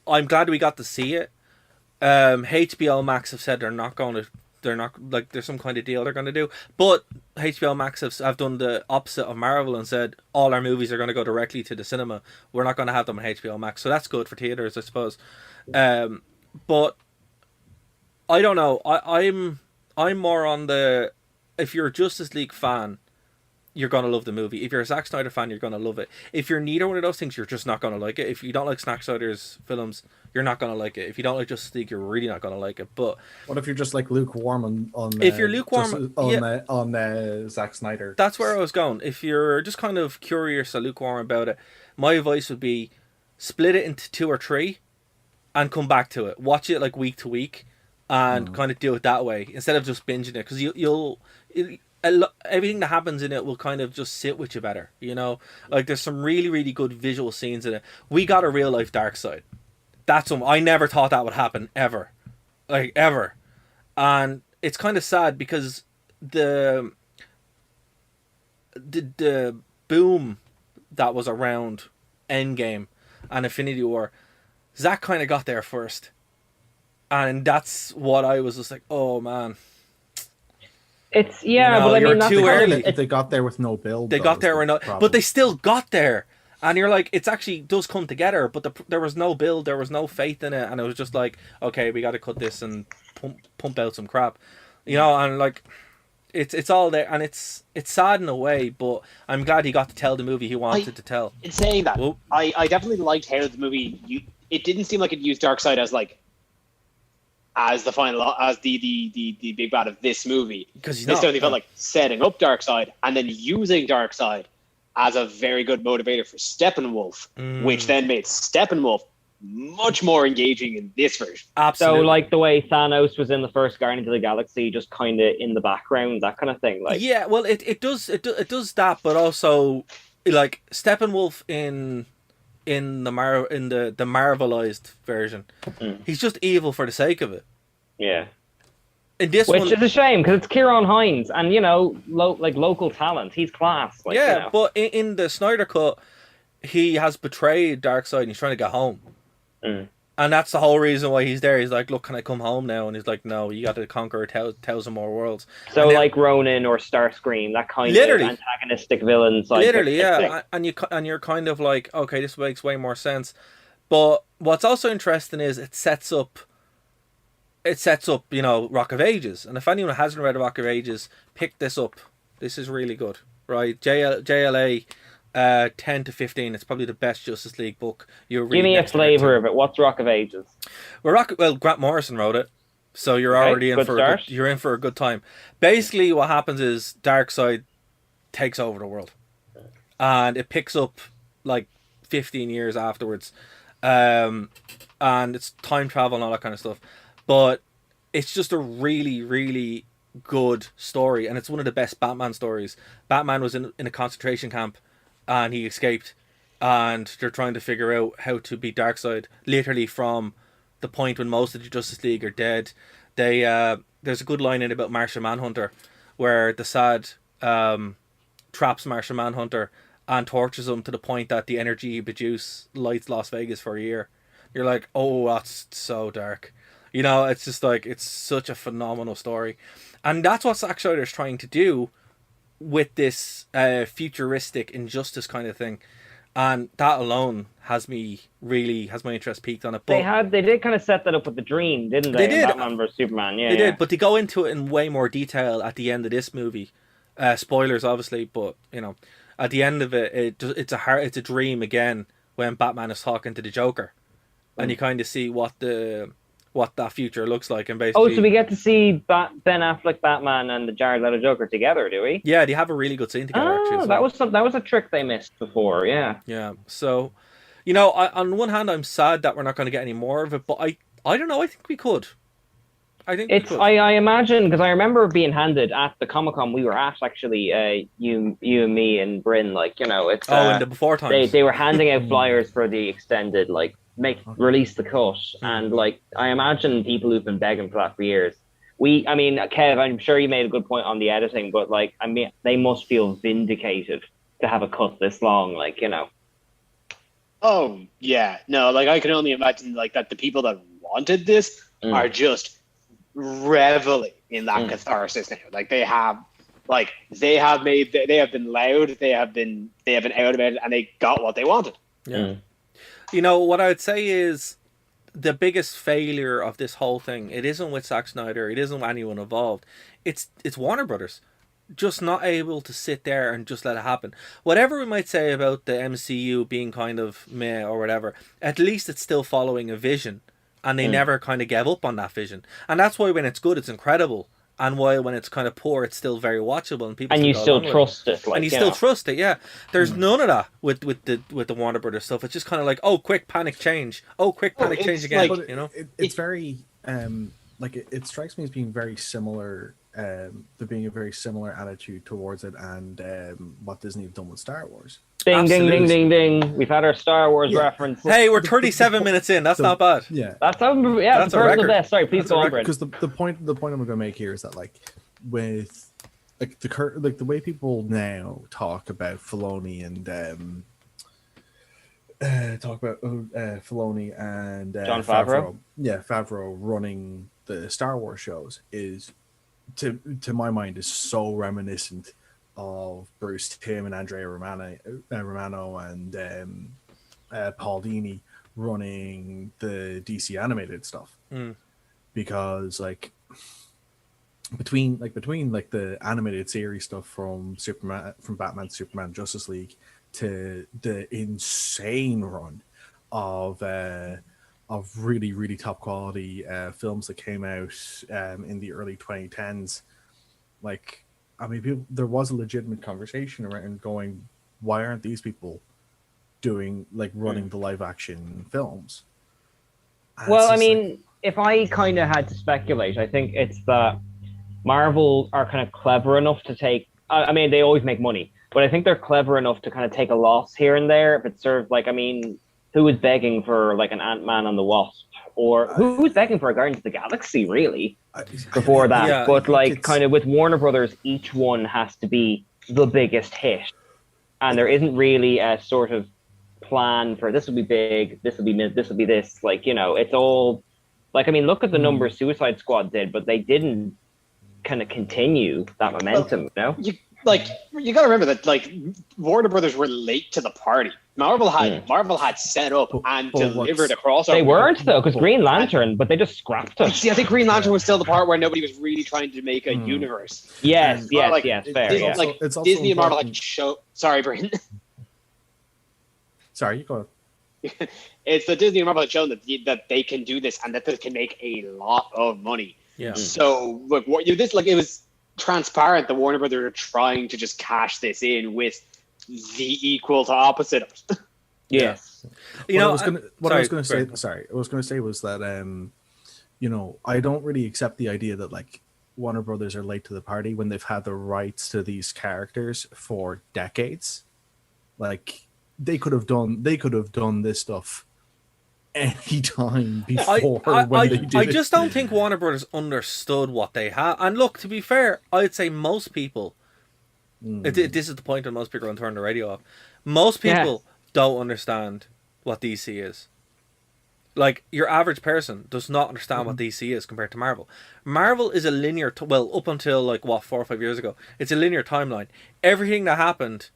I'm glad we got to see it. HBO Max have said they're not like, there's some kind of deal they're going to do. But HBO Max have done the opposite of Marvel and said all our movies are going to go directly to the cinema. We're not going to have them on HBO Max, so that's good for theaters, I suppose. But I don't know. I'm more on the, if you're a Justice League fan, you're going to love the movie. If you're a Zack Snyder fan, you're going to love it. If you're neither one of those things, you're just not going to like it. If you don't like Zack Snyder's films, you're not going to like it. If you don't like Justice League, you're really not going to like it. But what if you're just like lukewarm on if you're lukewarm on Zack Snyder? That's where I was going. If you're just kind of curious or lukewarm about it, my advice would be split it into 2 or 3 and come back to it. Watch it like week to week and kind of do it that way instead of just binging it, because everything that happens in it will kind of just sit with you better, you know. Like, there's some really, really good visual scenes in it. We got a real life Darkseid. That's I never thought that would happen ever, like ever, and it's kind of sad because the boom that was around Endgame and Infinity War, Zack kind of got there first, and that's what I was just like, oh man. It's but I mean, that's too early. They got there with no build. They got there or not, but they still got there, and you're like, it's actually does come together. But there was no build, there was no faith in it, and it was just like, okay, we got to cut this and pump out some crap, you know. And like, it's all there, and it's sad in a way, but I'm glad he got to tell the movie he wanted to tell. In saying that, I definitely liked how the movie. It didn't seem like it used Darkseid as the final, as the big bad of this movie, because it certainly felt like setting up Darkseid and then using Darkseid as a very good motivator for Steppenwolf, which then made Steppenwolf much more engaging in this version. Absolutely. So like the way Thanos was in the first Guardians of the Galaxy, just kind of in the background, that kind of thing. Like, yeah, well, it does that, but also like Steppenwolf in the Marvelized version, he's just evil for the sake of it. Yeah. In this Which is a shame, because it's Kieran Hines, and you know, local talent. He's class. Like, yeah, you know. But in the Snyder cut, he has betrayed Darkseid and he's trying to get home. And that's the whole reason why he's there. He's like, look, can I come home now? And he's like, no, you got to conquer 1,000 more worlds. So then, like Ronin or Starscream, that kind of antagonistic villains. Like, literally, yeah. And you're kind of like, okay, this makes way more sense. But what's also interesting is it sets up, you know, Rock of Ages. And if anyone hasn't read Rock of Ages, pick this up. This is really good, right? JLA 10 to 15. It's probably the best Justice League book you're reading. Give me a flavour of it. What's Rock of Ages? Well, Grant Morrison wrote it, so you're already in for you're in for a good time. Basically, what happens is Darkseid takes over the world, and it picks up like 15 years afterwards, and it's time travel and all that kind of stuff. But it's just a really, really good story, and it's one of the best Batman stories. Batman was in a concentration camp, and he escaped, and they're trying to figure out how to beat Darkseid. Literally from the point when most of the Justice League are dead. There's a good line in about Martian Manhunter, where the Sad traps Martian Manhunter and tortures him to the point that the energy he produces lights Las Vegas for a year. You're like, oh, that's so dark. You know, it's just like, it's such a phenomenal story. And that's what Zack Snyder's trying to do with this futuristic injustice kind of thing. And that alone has my interest peaked on it. But they did kind of set that up with the Dream, didn't they? They did. Batman vs Superman, yeah. They did, but they go into it in way more detail at the end of this movie. Spoilers, obviously, but you know, at the end of it, it's a dream again when Batman is talking to the Joker, and you kind of see what the what that future looks like, and Oh, basically. so we get to see Ben Affleck Batman and the Jared Leto Joker together, do we? Yeah, they have a really good scene together. Actually, as that well. was a trick they missed before. Yeah. Yeah. So, you know, on one hand, I'm sad that we're not going to get any more of it, but I don't know. I think we could. I think It's we could. I imagine, because I remember being handed at the Comic-Con we were at, actually, you and me and Bryn, like, you know, it's in the before times. they were handing out flyers for the extended, like, release the cut, and like I imagine people who've been begging for that for years. I mean, Kev, I'm sure you made a good point on the editing, but like, I mean, they must feel vindicated to have a cut this long, like, you know. Oh yeah, no, like I can only imagine like that the people that wanted this are just reveling in that catharsis now. Like they have been loud, they have been out about it, and they got what they wanted. Yeah. You know, what I would say is the biggest failure of this whole thing, it isn't with Zack Snyder, it isn't anyone involved. It's Warner Brothers. Just not able to sit there and just let it happen. Whatever we might say about the MCU being kind of meh or whatever, at least it's still following a vision. And they never kind of gave up on that vision. And that's why when it's good, it's incredible. And why when it's kind of poor, it's still very watchable, and people. And you still trust it, like, and you still trust it, yeah. There's none of that with the Warner Brothers stuff. It's just kind of like, oh, quick panic change. Oh, quick panic change again. Like, you know, it's very like it strikes me as being very similar. There being a very similar attitude towards it, and what Disney have done with Star Wars. Ding, Absolutely. ding, ding, ding, ding. We've had our Star Wars reference. Hey, we're 37 minutes in. That's not bad. Yeah, That's a the record. best. Sorry, please go on, Brent. because the point I'm going to make here is that, like, with like the way people now talk about Filoni and Filoni and Jon Favreau. Yeah, Favreau running the Star Wars shows is, to my mind, is so reminiscent of Bruce Timm and Andrea Romano and Paul Dini running the DC animated stuff. Because like between the animated series stuff from Batman, Superman, Justice League, to the insane run of really, really top quality films that came out in the early 2010s. Like, I mean, there was a legitimate conversation around going, why aren't these people doing, like, running the live action films? And Well, I mean, if I kind of had to speculate, I think it's that Marvel are kind of clever enough to take. I mean, they always make money, but I think they're clever enough to kind of take a loss here and there if it serves. Like, I mean, who was begging for like an Ant-Man and the Wasp, or who was begging for a Guardians of the Galaxy, really, before that? Yeah, but like, kind of with Warner Brothers, each one has to be the biggest hit, and there isn't really a sort of plan for this will be big, this will be this. Like, you know, it's all like, I mean, look at the numbers Suicide Squad did, but they didn't kind of continue that momentum. You got to remember that, like, Warner Brothers were late to the party. Marvel had set up and delivered a crossover. They weren't, though, because Green Lantern, but they just scrapped it. See, I think Green Lantern was still the part where nobody was really trying to make a universe. Yes, fair. It's also Disney and Marvel had show. Sorry, Bryn. Sorry, you go ahead. It's the Disney and Marvel had shown that they can do this and that they can make a lot of money. Yeah. So look, it was transparent that Warner Brothers are trying to just cash this in with the equal to opposite of it. Yes. You know, what I was going to say was that you know, I don't really accept the idea that, like, Warner Brothers are late to the party when they've had the rights to these characters for decades. Like, they could have done this stuff any time before when they did I just don't think Warner Brothers understood what they had. And look, to be fair, I'd say most people, this is the point when most people are going to turn the radio off. Most people don't understand what DC is. Like, your average person does not understand what DC is compared to Marvel. Marvel is a linear, up until, like, 4 or 5 years ago, it's a linear timeline. Everything that happened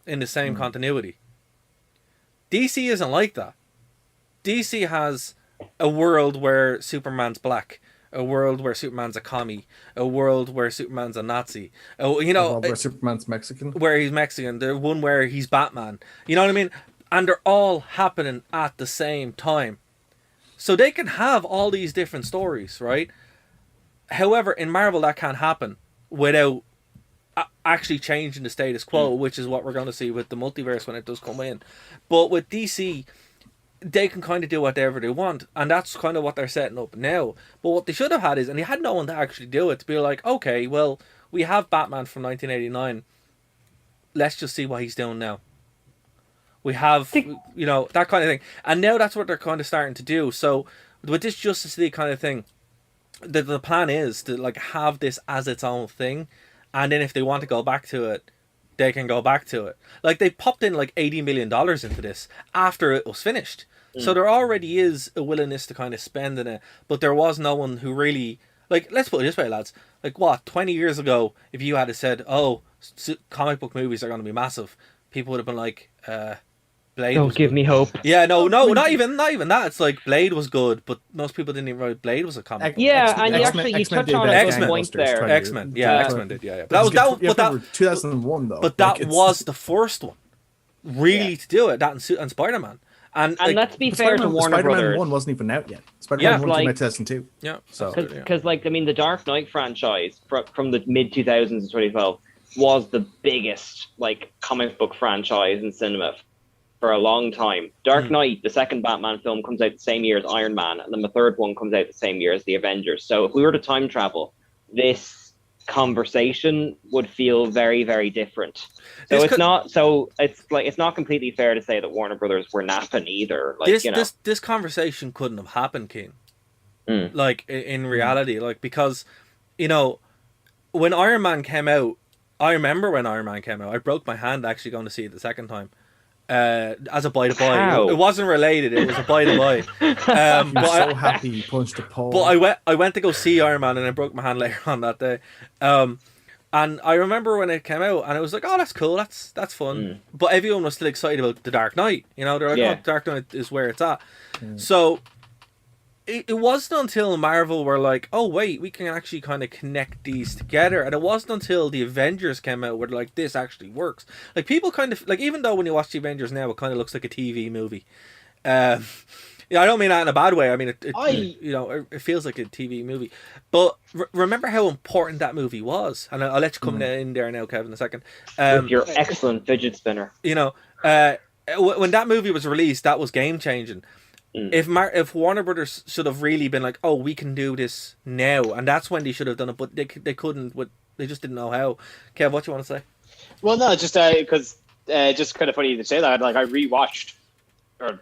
in the same continuity. DC isn't like that. DC has a world where Superman's black, a world where Superman's a commie, a world where Superman's a Nazi, where Superman's Mexican, where he's Mexican, the one where he's Batman. You know what I mean? And they're all happening at the same time. So they can have all these different stories, right? However, in Marvel, that can't happen without actually changing the status quo, which is what we're going to see with the multiverse when it does come in. But with DC, they can kind of do whatever they want, and that's kind of what they're setting up now. But what they should have had is, and they had no one to actually do it, to be like, okay, well, we have Batman from 1989. Let's just see what he's doing now. We have, you know, that kind of thing. And now that's what they're kind of starting to do. So with this Justice League kind of thing, the plan is to like have this as its own thing, and then if they want to go back to it, they can go back to it. Like, they popped in like $80 million into this after it was finished. So there already is a willingness to kind of spend in it, but there was no one who really, like, let's put it this way, lads. Like, what, 20 years ago, if you had said, oh, comic book movies are going to be massive, people would have been like, Blade. Don't give me hope. Yeah, no, not even that. It's like Blade was good, but most people didn't even know Blade was a comic. Yeah, and you touched on a good point there. X-Men did. Yeah. But that 2001 though. But that was the first one, really, to do it. That and Spider-Man. And like, let's be fair to Warner Spider-Man Brothers. 1 wasn't even out yet. Spider-Man 1 came out 2002. Yeah. So because like, I mean, the Dark Knight franchise from the mid 2000s to 2012 was the biggest like comic book franchise in cinema for a long time. Dark Knight, the second Batman film, comes out the same year as Iron Man, and then the third one comes out the same year as the Avengers. So if we were to time travel, this conversation would feel very, very different. So it's not completely fair to say that Warner Brothers were napping either. Like, this conversation couldn't have happened, Keane. Like in reality, like, because, you know, when Iron Man came out, I remember when Iron Man came out, I broke my hand actually going to see it the second time. As a by-the-by. It wasn't related, it was a by-the-by. But so happy you punched a pole. But I went to go see Iron Man and I broke my hand later on that day. And I remember when it came out and it was like, oh, that's cool, that's fun. But everyone was still excited about The Dark Knight. You know, they're like, oh, Dark Knight is where it's at. So it wasn't until Marvel were like, oh wait, we can actually kind of connect these together, and it wasn't until the Avengers came out where like, this actually works. Like, people kind of like, even though when you watch the Avengers now, it kind of looks like a TV movie. Yeah, I don't mean that in a bad way. I mean it feels like a TV movie. But remember how important that movie was, and I'll let you come in there now, Kevin, in a second. With your excellent fidget spinner. You know, when that movie was released, that was game changing. If Warner Brothers should have really been like, oh, we can do this now, and that's when they should have done it, but they couldn't. They just didn't know how. Kev, what you want to say? Well, no, just because just kind of funny to say that. Like, I rewatched, or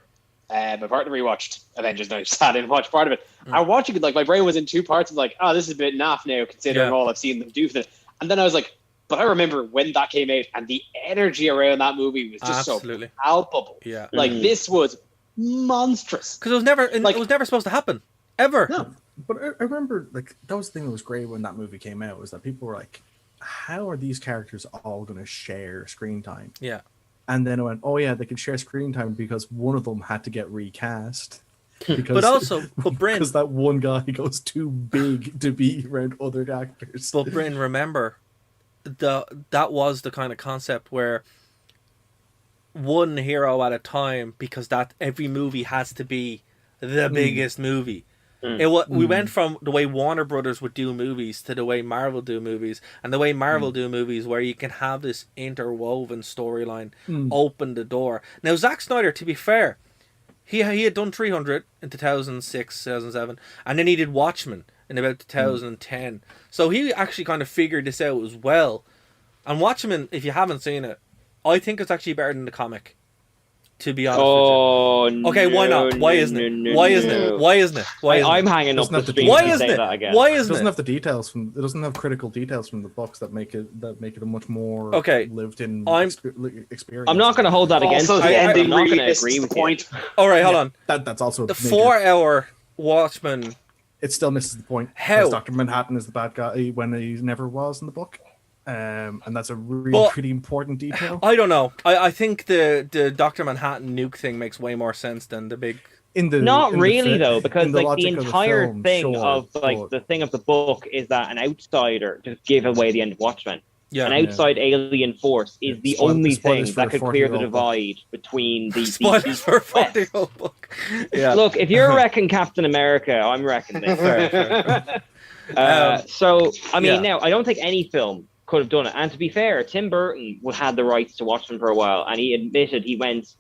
my partner rewatched Avengers. Now, I sat in and watched part of it. I was watching it, like, my brain was in two parts of like, oh, this is a bit naff now, considering all I've seen them do for it. And then I was like, but I remember when that came out, and the energy around that movie was just so palpable. Yeah, like this was monstrous, because it was never supposed to happen ever. No, but I remember, like, that was the thing that was great when that movie came out, was that people were like, how are these characters all going to share screen time? Yeah. And then I went, oh yeah, they can share screen time because one of them had to get recast. Because Bryn, that one guy goes too big to be around other actors. But Bryn, remember, that was the kind of concept where one hero at a time, because that every movie has to be the biggest movie. We went from the way Warner Brothers would do movies to the way Marvel do movies, and the way Marvel do movies where you can have this interwoven storyline open the door. Now, Zack Snyder, to be fair, he had done 300 in 2006, 2007, and then he did Watchmen in about 2010. So he actually kind of figured this out as well. And Watchmen, if you haven't seen it, I think it's actually better than the comic, to be honest with you. Okay, why not? Why isn't it? Why isn't it? Why isn't it? Why isn't it? I'm hanging up the stream Why to isn't say it? that again. Why It isn't doesn't it? have the details from. It doesn't have critical details from the books that make it a much more lived-in experience. I'm not going to hold that against you. I'm not going to agree with point. All right, hold on. That's also the 4-hour Watchmen. It still misses the point. How? Dr. Manhattan is the bad guy when he never was in the book. And that's a really pretty important detail. I don't know. I think the Dr. Manhattan nuke thing makes way more sense than the big. Not really, though, because like the logic of entire film, thing sure, of like but- the thing of the book is that an outsider just gave away the end of Watchmen. Yeah. An outside alien force is the only thing spoilers that for a could clear the 40-year-old book. divide between the Spoilers for a West. 40-year-old book. Yeah. Look, if you're wrecking Captain America, I'm wrecking this. Fair. So, I mean, yeah. now, I don't think any film could have done it. And to be fair, Tim Burton had the rights to Watchmen for a while, and he admitted, he went,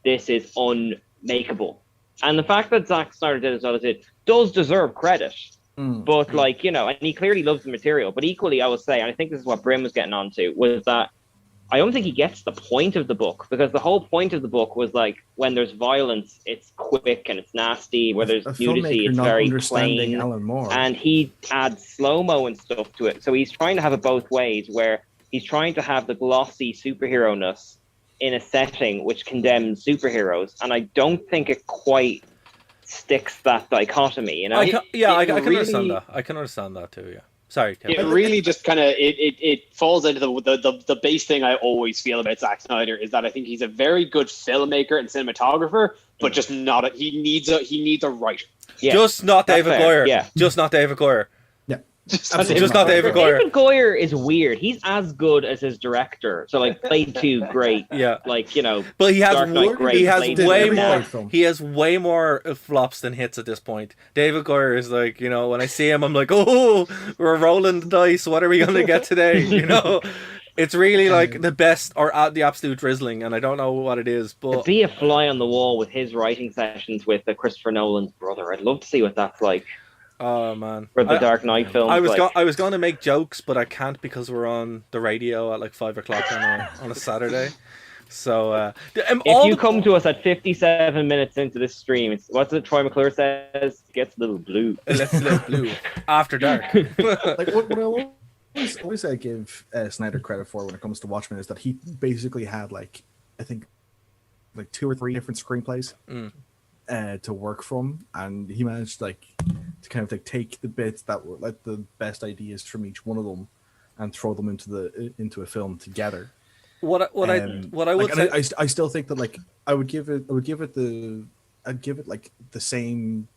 this is unmakeable. And the fact that Zack Snyder did as well as it does deserve credit. But, like, you know, and he clearly loves the material. But equally, I will say, and I think this is what Brim was getting onto, was that I don't think he gets the point of the book, because the whole point of the book was, like, when there's violence, it's quick and it's nasty. Where there's nudity, it's very plain. Alan Moore. And he adds slow-mo and stuff to it. So he's trying to have it both ways, where he's trying to have the glossy superhero-ness in a setting which condemns superheroes. And I don't think it quite sticks that dichotomy, you know? I can understand that. I can understand that too, yeah. Sorry, Kevin. It really just kind of it falls into the base thing I always feel about Zack Snyder is that I think he's a very good filmmaker and cinematographer, but just not he needs a writer. Yeah, just not David Goyer. Yeah. Just not David Goyer. Yeah. Just not David Goyer. David Goyer is weird. He's as good as his director. So like Blade 2, great. Yeah. Like, you know, but he has Dark Knight, great. he has Blade way 2, more he has way more flops than hits at this point. David Goyer is like, you know, when I see him I'm like, oh, we're rolling the dice, what are we gonna get today? You know? It's really like the best or the absolute drizzling, and I don't know what it is, but to be a fly on the wall with his writing sessions with Christopher Nolan's brother, I'd love to see what that's like. Oh man, for the Dark Knight film. I was going to make jokes, but I can't because we're on the radio at like 5 o'clock on a Saturday. So if you come to us at 57 minutes into this stream, it's, what's it Troy McClure says? It gets a little blue. It's a little blue after dark. Like what I always I give Snyder credit for when it comes to Watchmen is that he basically had like I think like 2 or 3 different screenplays to work from, and he managed like to kind of like take the bits that were like the best ideas from each one of them and throw them into a film together. What I would like, say, I still think that like I'd give it like the same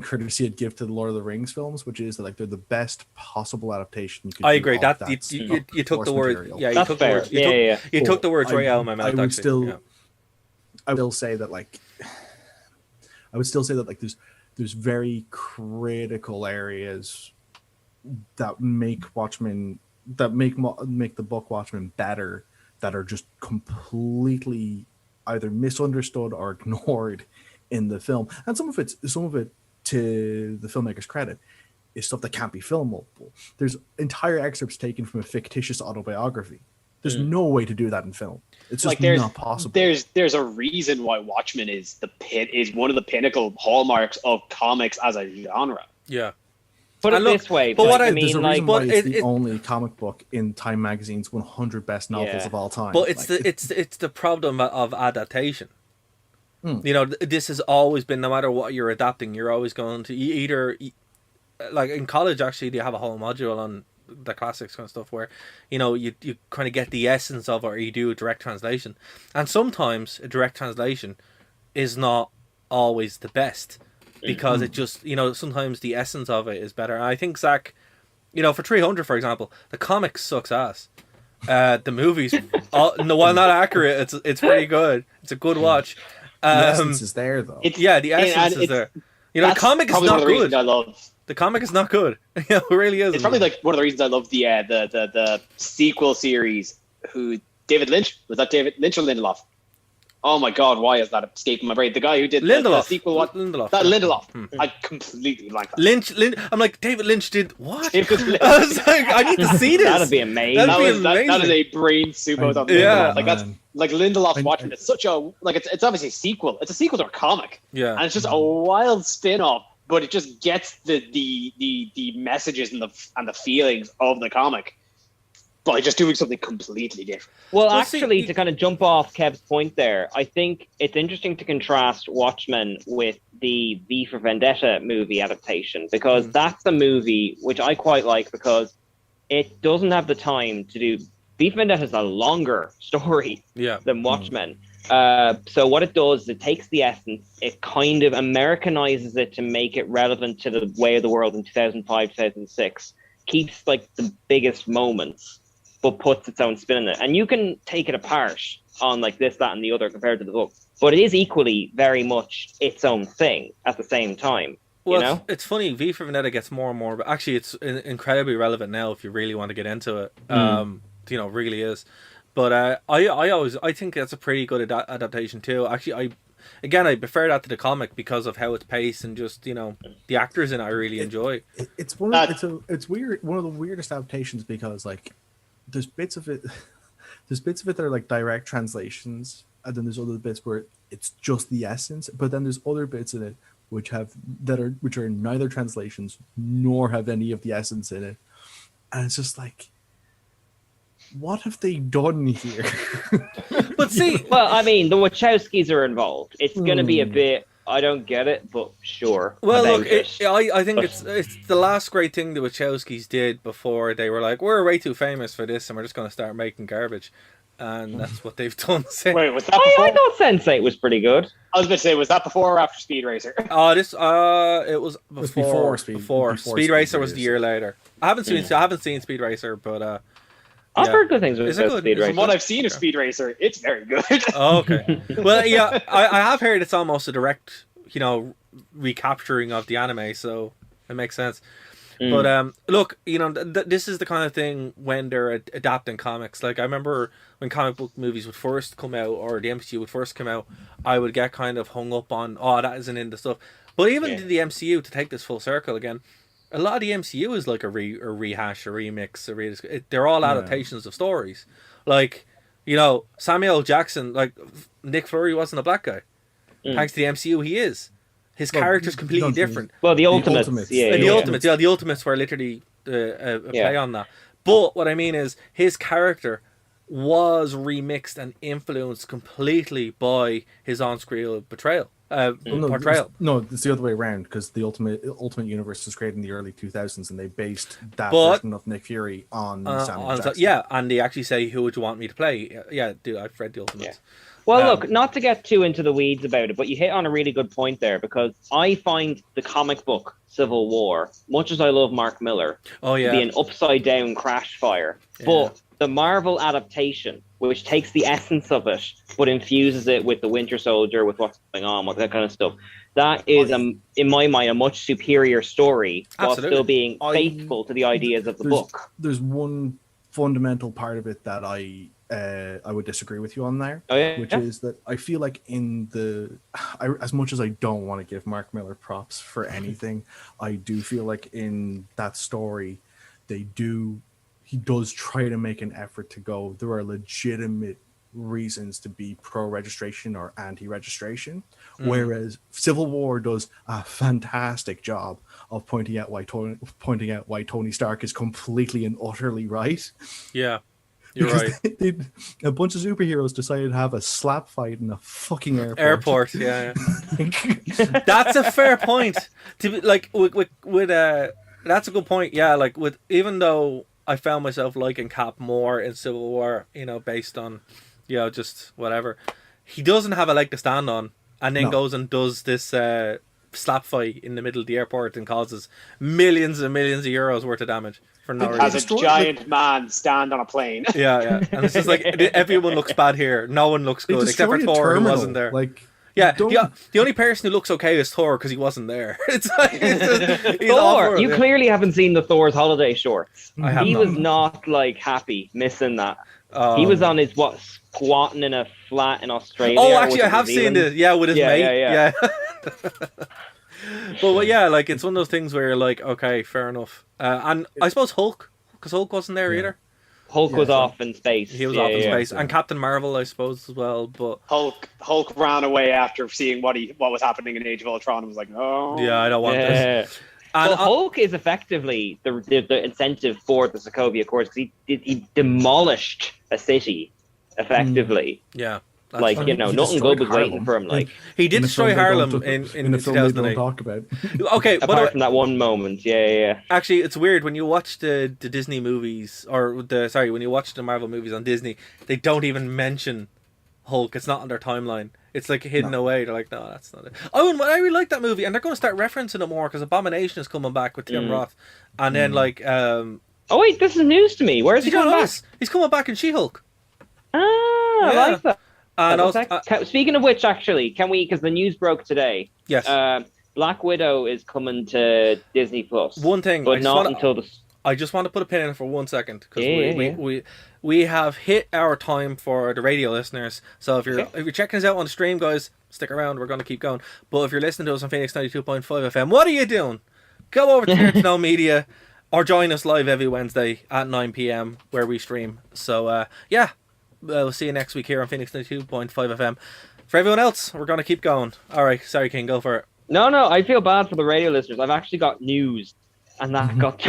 courtesy I'd give to the Lord of the Rings films, which is that like they're the best possible adaptation you could I do agree. of That that you took the word. material. Yeah, you That's took fair. the word. You took the words right out of my mouth. I will say that like I would still say that like there's very critical areas that make Watchmen make the book Watchmen better, that are just completely either misunderstood or ignored in the film. And some of it to the filmmaker's credit is stuff that can't be filmable. There's entire excerpts taken from a fictitious autobiography. There's no way to do that in film. It's just like not possible. There's a reason why Watchmen is one of the pinnacle hallmarks of comics as a genre. Yeah. Put it this way, but what I there's mean, a reason why it's the it, only comic book in Time Magazine's 100 best novels of all time. But it's it's the problem of adaptation. You know, this has always been, no matter what you're adapting, you're always going to either, like in college actually they have a whole module on the classics kind of stuff where, you know, you kind of get the essence of it, or you do a direct translation, and sometimes a direct translation is not always the best because it just, you know, sometimes the essence of it is better. And I think Zach, you know, for 300 for example, the comic sucks ass. The movies, while not accurate, it's pretty good. It's a good watch. The essence is there though. The essence is there. You know, the comic is not good. The comic is not good. Yeah, it really is. It's probably like one of the reasons I love the sequel series. Who David Lynch? Was that David Lynch or Lindelof? Oh my God, why is that escaping my brain? The guy who did the sequel, what? Lindelof. Lindelof. I completely like that. Lynch. I'm like, David Lynch did what? I was like, I need to see this. That'd be amazing. That is a brain soup on yeah. Lindelof. Like that's like Lindelof's Watchmen. It's such a like it's obviously a sequel. It's a sequel to a comic. Yeah. And it's just a wild spin-off, but it just gets the messages and the feelings of the comic by just doing something completely different. Well, actually, to kind of jump off Kev's point there, I think it's interesting to contrast Watchmen with the V for Vendetta movie adaptation, because that's a movie which I quite like because it doesn't have the time to do. V for Vendetta is a longer story than Watchmen. So what it does is it takes the essence, it kind of Americanizes it to make it relevant to the way of the world in 2005, 2006, keeps like the biggest moments, but puts its own spin in it. And you can take it apart on like this, that, and the other compared to the book. But it is equally very much its own thing at the same time. Well, you know? it's funny. V for Vendetta gets more and more, but actually, it's incredibly relevant now if you really want to get into it. You know, really is. But I think that's a pretty good adaptation too. Actually, I prefer that to the comic because of how it's paced and just, you know, the actors in it I really enjoy. It's weird. One of the weirdest adaptations because like there's bits of it that are like direct translations, and then there's other bits where it's just the essence. But then there's other bits in it which are neither translations nor have any of the essence in it, and it's just like, what have they done here? But see, well, I mean, the Wachowskis are involved. It's going to be a bit. I don't get it, but sure. Well, look, I think it's the last great thing the Wachowskis did before they were like, we're way too famous for this, and we're just going to start making garbage, and that's what they've done since. Wait, was that before? I thought Sense8 was pretty good. I was going to say, was that before or after Speed Racer? It was before. Speed Racer was the year later. I haven't seen Speed Racer, but I've heard good things about Speed Racer. From what I've seen of Speed Racer, it's very good. Oh, okay. Well, yeah, I have heard it's almost a direct, you know, recapturing of the anime, so it makes sense. But look, you know, this is the kind of thing when they're adapting comics. Like, I remember when comic book movies would first come out, or the MCU would first come out, I would get kind of hung up on, that isn't in the stuff. But even the MCU, to take this full circle again, a lot of the MCU is like a rehash, a remix, they're all adaptations of stories. Like, you know, Samuel L. Jackson, like, Nick Fury wasn't a black guy. Thanks to the MCU, he is. His character's completely different. Well, the Ultimates. The Ultimates were literally a play on that. But what I mean is, his character was remixed and influenced completely by his on-screen portrayal. No, it's the other way around, because the Ultimate Universe was created in the early 2000s, and they based that version of Nick Fury on Samuel Jackson. Yeah, and they actually say, who would you want me to play? Yeah, dude, I've read the Ultimates. Yeah. Well, look, not to get too into the weeds about it, but you hit on a really good point there, because I find the comic book Civil War, much as I love Mark Miller, to be an upside-down crash fire. Yeah. But the Marvel adaptation, which takes the essence of it, but infuses it with the Winter Soldier, with what's going on, with that kind of stuff, that is, in my mind, a much superior story, while still being faithful to the ideas of the book. There's one fundamental part of it that I would disagree with you on there, which is that I feel like as much as I don't want to give Mark Miller props for anything, I do feel like in that story, he does try to make an effort to go, there are legitimate reasons to be pro-registration or anti-registration, whereas Civil War does a fantastic job of pointing out why Tony Stark is completely and utterly right. Yeah. You're right. A bunch of superheroes decided to have a slap fight in a fucking airport. Yeah. That's a fair point. To be, like with that's a good point. Yeah, like even though I found myself liking Cap more in Civil War, you know, based on, you know, just whatever, he doesn't have a leg to stand on, and then goes and does this slap fight in the middle of the airport and causes millions and millions of euros worth of damage. As a giant man stand on a plane. Yeah. And it's just like, everyone looks bad here. No one looks good except for Thor, who wasn't there. Like, the only person who looks okay is Thor because he wasn't there. It's like Thor. You clearly haven't seen the Thor's holiday shorts. He was not like happy missing that. He was on his squatting in a flat in Australia. Oh, actually, I have seen it. Yeah, with his mate. Yeah. But yeah, like, it's one of those things where you're like, okay, fair enough. And I suppose Hulk, because Hulk wasn't there either. Hulk was off in space. He was off in space, and Captain Marvel, I suppose, as well. But Hulk ran away after seeing what was happening in Age of Ultron, and was like, "Oh, yeah, I don't want this." And Hulk is effectively the incentive for the Sokovia Accords, because he demolished a city effectively. Yeah. Like, you know, nothing good was waiting for him. Like, he did destroy Harlem in the film they don't talk about. Okay, apart from that one moment, yeah. Actually, it's weird when you watch the Disney movies, when you watch the Marvel movies on Disney, they don't even mention Hulk. It's not on their timeline. It's like hidden away. They're like, no, that's not it. Oh, and I really like that movie, and they're going to start referencing it more because Abomination is coming back with Tim Roth, and then like Oh wait, this is news to me. Where is he coming back? He's coming back in She-Hulk. I like that. And also, Speaking of which, actually, can we? Because the news broke today. yes. Black Widow is coming to Disney Plus. One thing, but not until the. I just want to put a pin in it for 1 second because we have hit our time for the radio listeners. So if you're checking us out on the stream, guys, stick around. We're going to keep going. But if you're listening to us on Phoenix 92.5 FM, what are you doing? Go over to Nerd to Know Media or join us live every Wednesday at 9 p.m. where we stream. So we'll see you next week here on Phoenix 92.5 FM. For everyone else, we're going to keep going. All right, sorry, King, go for it. No, I feel bad for the radio listeners. I've actually got news, and that got.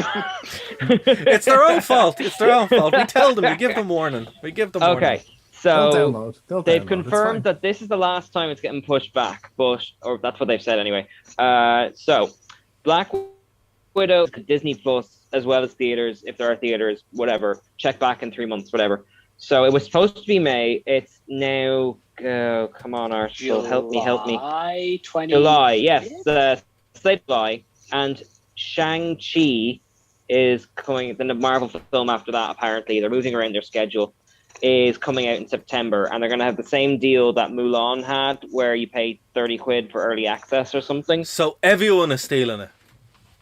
It's their own fault. It's their own fault. We tell them. We give them warning. Okay, so they've download. confirmed that this is the last time it's getting pushed back, or that's what they've said anyway. So, Black Widow to Disney Plus as well as theaters, if there are theaters, whatever. Check back in 3 months, whatever. So it was supposed to be May. It's now. Come on, Arsenal, help me. July, yes, late July, and Shang-Chi is coming. The Marvel film after that, apparently, they're moving around their schedule, is coming out in September, and they're going to have the same deal that Mulan had, where you pay 30 quid for early access or something. So everyone is stealing it.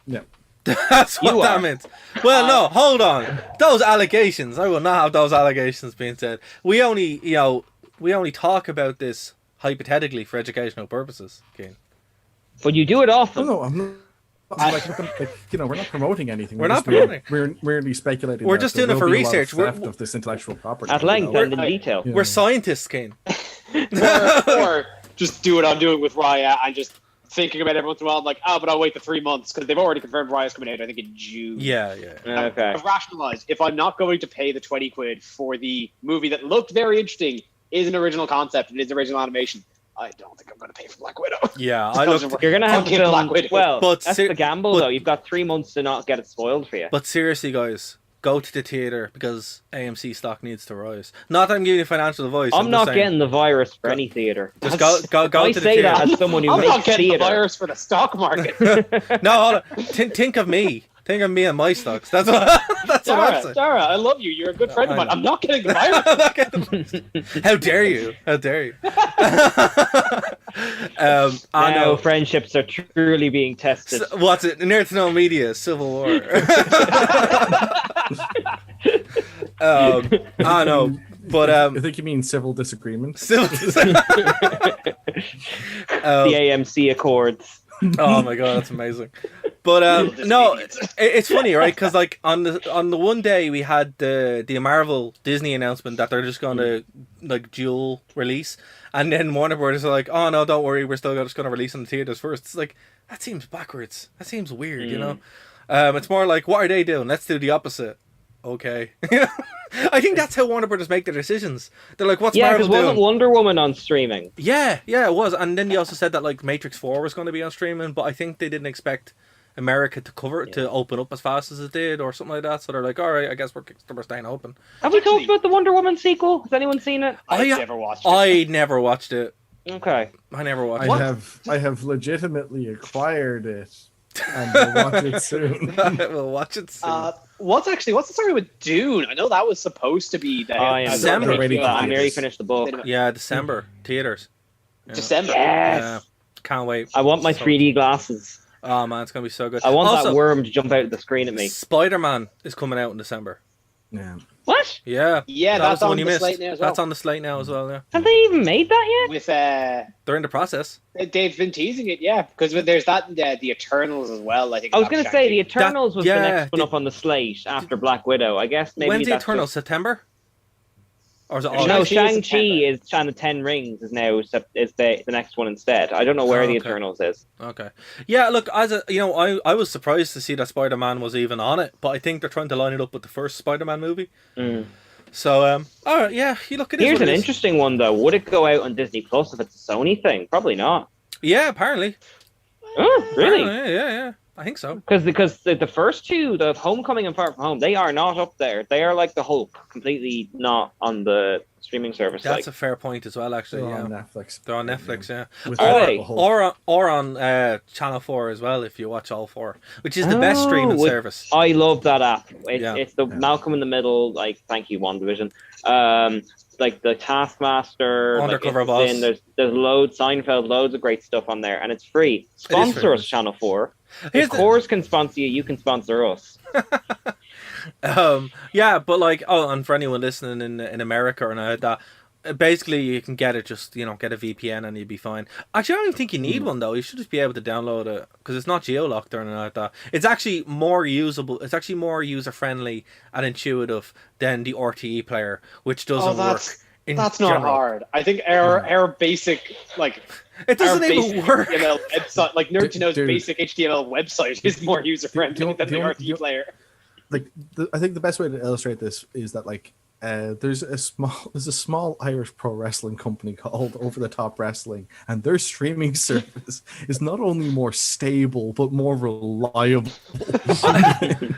Yeah. That's what that means. Well, no, hold on. Those allegations, I will not have those allegations being said. We only talk about this hypothetically for educational purposes, Kane. But you do it often. No, I'm not. We're not promoting anything. We're not promoting. We're merely speculating. We're just doing it for research. We're of this intellectual property. At length and in detail. We're scientists, Kane. or just do what I'm doing with Raya and just thinking about every once in a while, like, but I'll wait the 3 months because they've already confirmed Raya's coming out, I think, in June. Yeah. Okay. I've rationalized if I'm not going to pay the 20 quid for the movie that looked very interesting, is an original concept, and is original animation, I don't think I'm going to pay for Black Widow. Yeah, you're going to have to film. Black Widow. Well, but that's the gamble, though. You've got 3 months to not get it spoiled for you. But seriously, guys, go to the theater because AMC stock needs to rise. Not that I'm giving you financial advice. I'm not getting the virus for any theater. Just go I to the say theater. that as someone who I'm makes not getting theater. the virus for the stock market. No, hold on. Think of me. Think of me and my stocks. That's what I'm saying. Dara, I love you. You're a good friend of mine. I'm not getting the virus. How dare you? How dare you? I know. Friendships are truly being tested. What's it? Nerd to Know Media, Civil War. I know. But I think you mean civil disagreements. The AMC Accords. Oh my god, that's amazing. But no, it's funny, right? Because like on the one day we had the Marvel Disney announcement that they're just going to like dual release, and then Warner Brothers are like, oh no, don't worry, we're still just going to release in the theaters first. It's like that seems backwards. That seems weird, you know. It's more like, what are they doing? Let's do the opposite. Okay. I think that's how Warner Brothers make their decisions. They're like, what's Marvel doing? Wasn't Wonder Woman on streaming? Yeah, it was. And then they also said that like Matrix 4 was going to be on streaming, but I think they didn't expect America to cover it, to open up as fast as it did or something like that. So they're like, all right, I guess we're staying open. Have we talked about the Wonder Woman sequel? Has anyone seen it? I've never watched it. I never watched it. Okay. I never watched it. I have legitimately acquired it. And we'll watch it soon. We'll watch it soon. What's the story with Dune? I know that was supposed to be the December. I nearly finished the book. Yeah, December. Theaters. Yeah. December. Yes. Can't wait. I want my 3D glasses. Oh man, it's gonna be so good. I want that worm to jump out of the screen at me. Spider-Man is coming out in December. Yeah. What? Yeah. Yeah, that's on the slate now as well. That's on the slate now as well, yeah. Have they even made that yet? With they're in the process. They've been teasing it, yeah, because there's that the Eternals as well. I think. I was going to say the Eternals was the next one up on the slate after Black Widow. I guess maybe. When's the Eternals? September? Or is it August? No, Shang-Chi is and the 10 Rings is now is the next one instead. I don't know where the Eternals is. Okay. Yeah, look, I was surprised to see that Spider-Man was even on it, but I think they're trying to line it up with the first Spider-Man movie. So, all right, yeah, Here's an interesting one though. Would it go out on Disney Plus if it's a Sony thing? Probably not. Yeah, apparently. Oh, really? Yeah. I think so. Because the first two, the Homecoming and Far From Home, they are not up there. They are like the Hulk, completely not on the streaming service. That's a fair point as well, actually. They're yeah, on Netflix. they're on Netflix. Yeah, With Are they? the whole- or on Channel 4 as well if you watch all four, which is the best streaming service. I love that app. Yeah. It's the Malcolm in the Middle. Like, thank you, WandaVision. Like the Taskmaster, Undercover like Boss. There's loads, Seinfeld, loads of great stuff on there, and it's free. Sponsor free. us, Channel 4. Here's If the- Coors can sponsor you, you can sponsor us. Yeah, but like, and for anyone listening in America or anything like that, basically you can get it, just get a VPN and you'd be fine. Actually, I don't even think you need one though. You should just be able to download it because it's not geolocked or anything like that. It's actually more usable. It's actually more user friendly and intuitive than the RTE player, which doesn't work. That's not hard. I think our basic it doesn't even work. HTML website, like Nerd to Know's Dude. basic HTML website, is more user friendly than the RTE player. I think the best way to illustrate this is that there's a small Irish pro wrestling company called Over the Top Wrestling, and their streaming service is not only more stable but more reliable.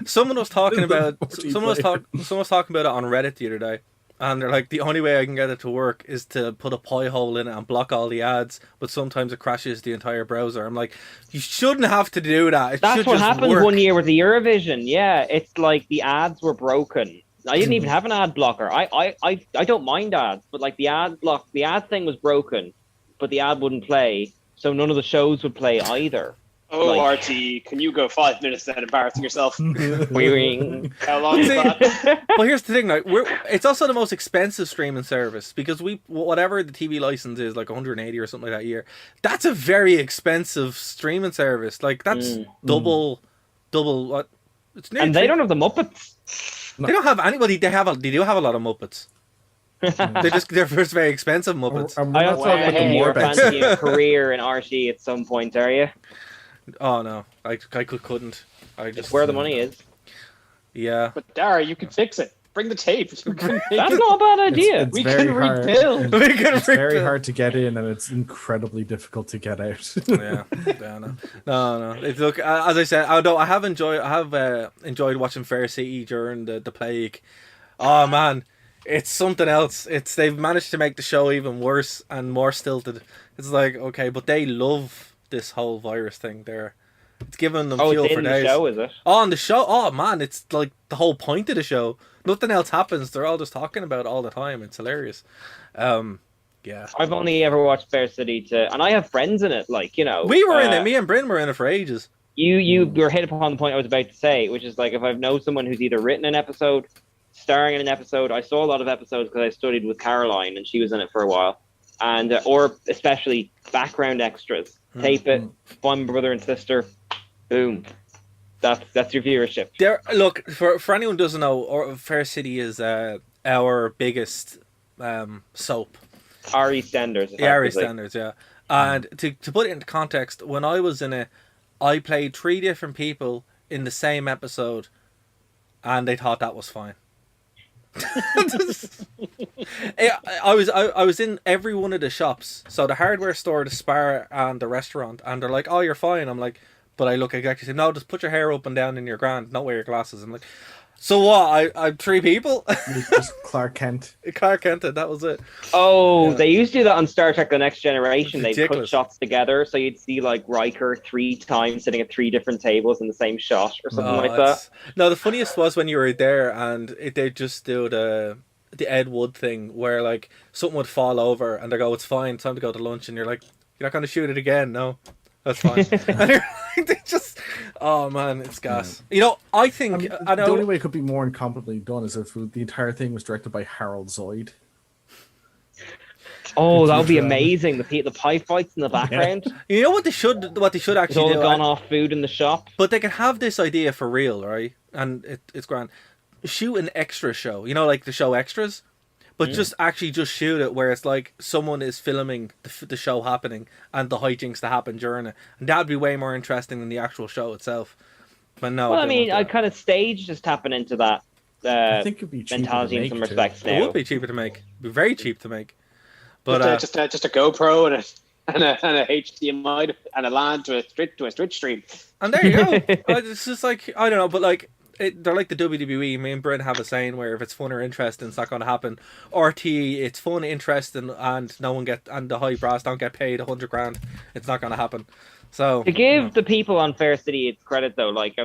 Someone was talking about someone was talking about it on Reddit the other day, and they're like, the only way I can get it to work is to put a pie hole in it and block all the ads, but sometimes it crashes the entire browser. I'm like, you shouldn't have to do that. That's what happened one year with the Eurovision. Yeah, it's like the ads were broken. I didn't even have an ad blocker. I don't mind ads, but like the ad thing was broken, but the ad wouldn't play, so none of the shows would play either. Oh, RTE, can you go 5 minutes without embarrassing yourself? How long is that? Well, here's the thing, it's also the most expensive streaming service because whatever the TV license is, like 180 or something like that a year, that's a very expensive streaming service. Like that's double what? It's and they don't have the Muppets. They don't have anybody. They do have a lot of Muppets. They're first very expensive Muppets. I don't talk about the more fancy a career in RTE at some point, are you? Oh no, I couldn't. It's where the money is. Yeah. But Dara, you can fix it. Bring the tape. That's not a bad idea. It's We very can hard. rebuild. It's very hard to get in, and it's incredibly difficult to get out. No. Look, as I said, although I have enjoyed watching Fair City during the plague. Oh man, it's something else. They've managed to make the show even worse and more stilted. It's like, okay, but they love this whole virus thing there. It's giving them fuel for days. The show, is it? Oh, on the show. Oh man, it's like the whole point of the show. Nothing else happens. They're all just talking about it all the time. It's hilarious. Yeah. I've only ever watched Fair City and I have friends in it. We were in it. Me and Bryn were in it for ages. You were hit upon the point I was about to say, which is like if I've known someone who's either written an episode, starring in an episode. I saw a lot of episodes because I studied with Caroline and she was in it for a while, and or especially background extras. Tape it, find my brother and sister, boom. That's your viewership. Look, for anyone who doesn't know, Fair City is our biggest soap. RE Standards. Yeah, RE Standards, yeah. And to put it into context, when I was in it, I played 3 different people in the same episode, and they thought that was fine. I was in every one of the shops, so the hardware store, the Spar, and the restaurant, and they're like, "Oh, you're fine." I'm like, but I look exactly say, "No, just put your hair up and down in your grand, not wear your glasses." I'm like, so what? I'm 3 people. Just Clark Kent. Clark Kent. That was it. Oh, Yeah. they used to do that on Star Trek: The Next Generation. They put Ridiculous. shots together, so you'd see like Riker 3 times sitting at 3 different tables in the same shot, or something like that. No, the funniest was when you were there and they just do the Ed Wood thing where like something would fall over and they go, "It's fine, time to go to lunch," and you're like, "You're not going to shoot it again, no." That's fine. And you're like, they just, oh man, it's gas. You know, I think I know the only way it could be more incompetently done is if the entire thing was directed by Harold Zoid. Oh, that would be amazing. The pie fights in the background. You know what they should It's actually all do. gone off food in the shop. But they can have this idea for real, right? And it's grand. Shoot an extra show, you know, like the show Extras, but just shoot it where it's like someone is filming the show happening and the hijinks that happen during it, and that'd be way more interesting than the actual show itself. But no, Well, I mean, I kind of stage just tapping into that I think it'd be cheaper mentality to in some make, too. respects it now. would be cheaper to make. It'd be very cheap to make. But Just a GoPro and a HDMI and a LAN to a Twitch stream. and there you go. It's just like, I don't know, but like they're like the WWE. Me and Bryn have a saying where if it's fun or interesting, it's not going to happen. RTE, it's fun, interesting, and the high brass don't get paid 100 grand. It's not going to happen. So to give the people on Fair City its credit, though, like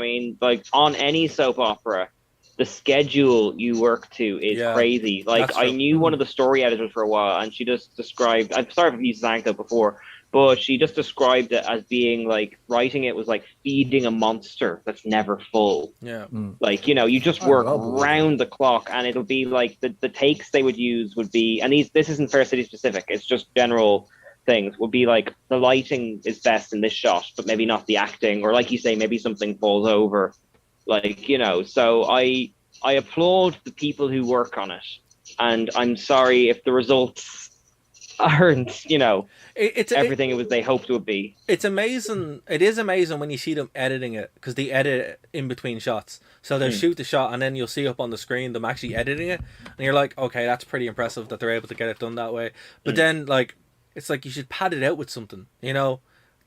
on any soap opera, the schedule you work to is crazy. Like I knew one of the story editors for a while, and she just described. I'm sorry if I've used this anecdote before, but she just described it as being like writing it was like feeding a monster that's never full. Yeah. Like, you just work round the clock, and it'll be like the takes they would use would be, and this isn't Fair City specific, it's just general things, would be like the lighting is best in this shot, but maybe not the acting, or like you say, maybe something falls over. Like, so I applaud the people who work on it, and I'm sorry if the results aren't, everything they hoped it would be. It's amazing. It is amazing when you see them editing it, because they edit it in between shots. So they'll shoot the shot, and then you'll see up on the screen them actually editing it, and you're like, okay, that's pretty impressive that they're able to get it done that way. But then, like, it's like you should pad it out with something,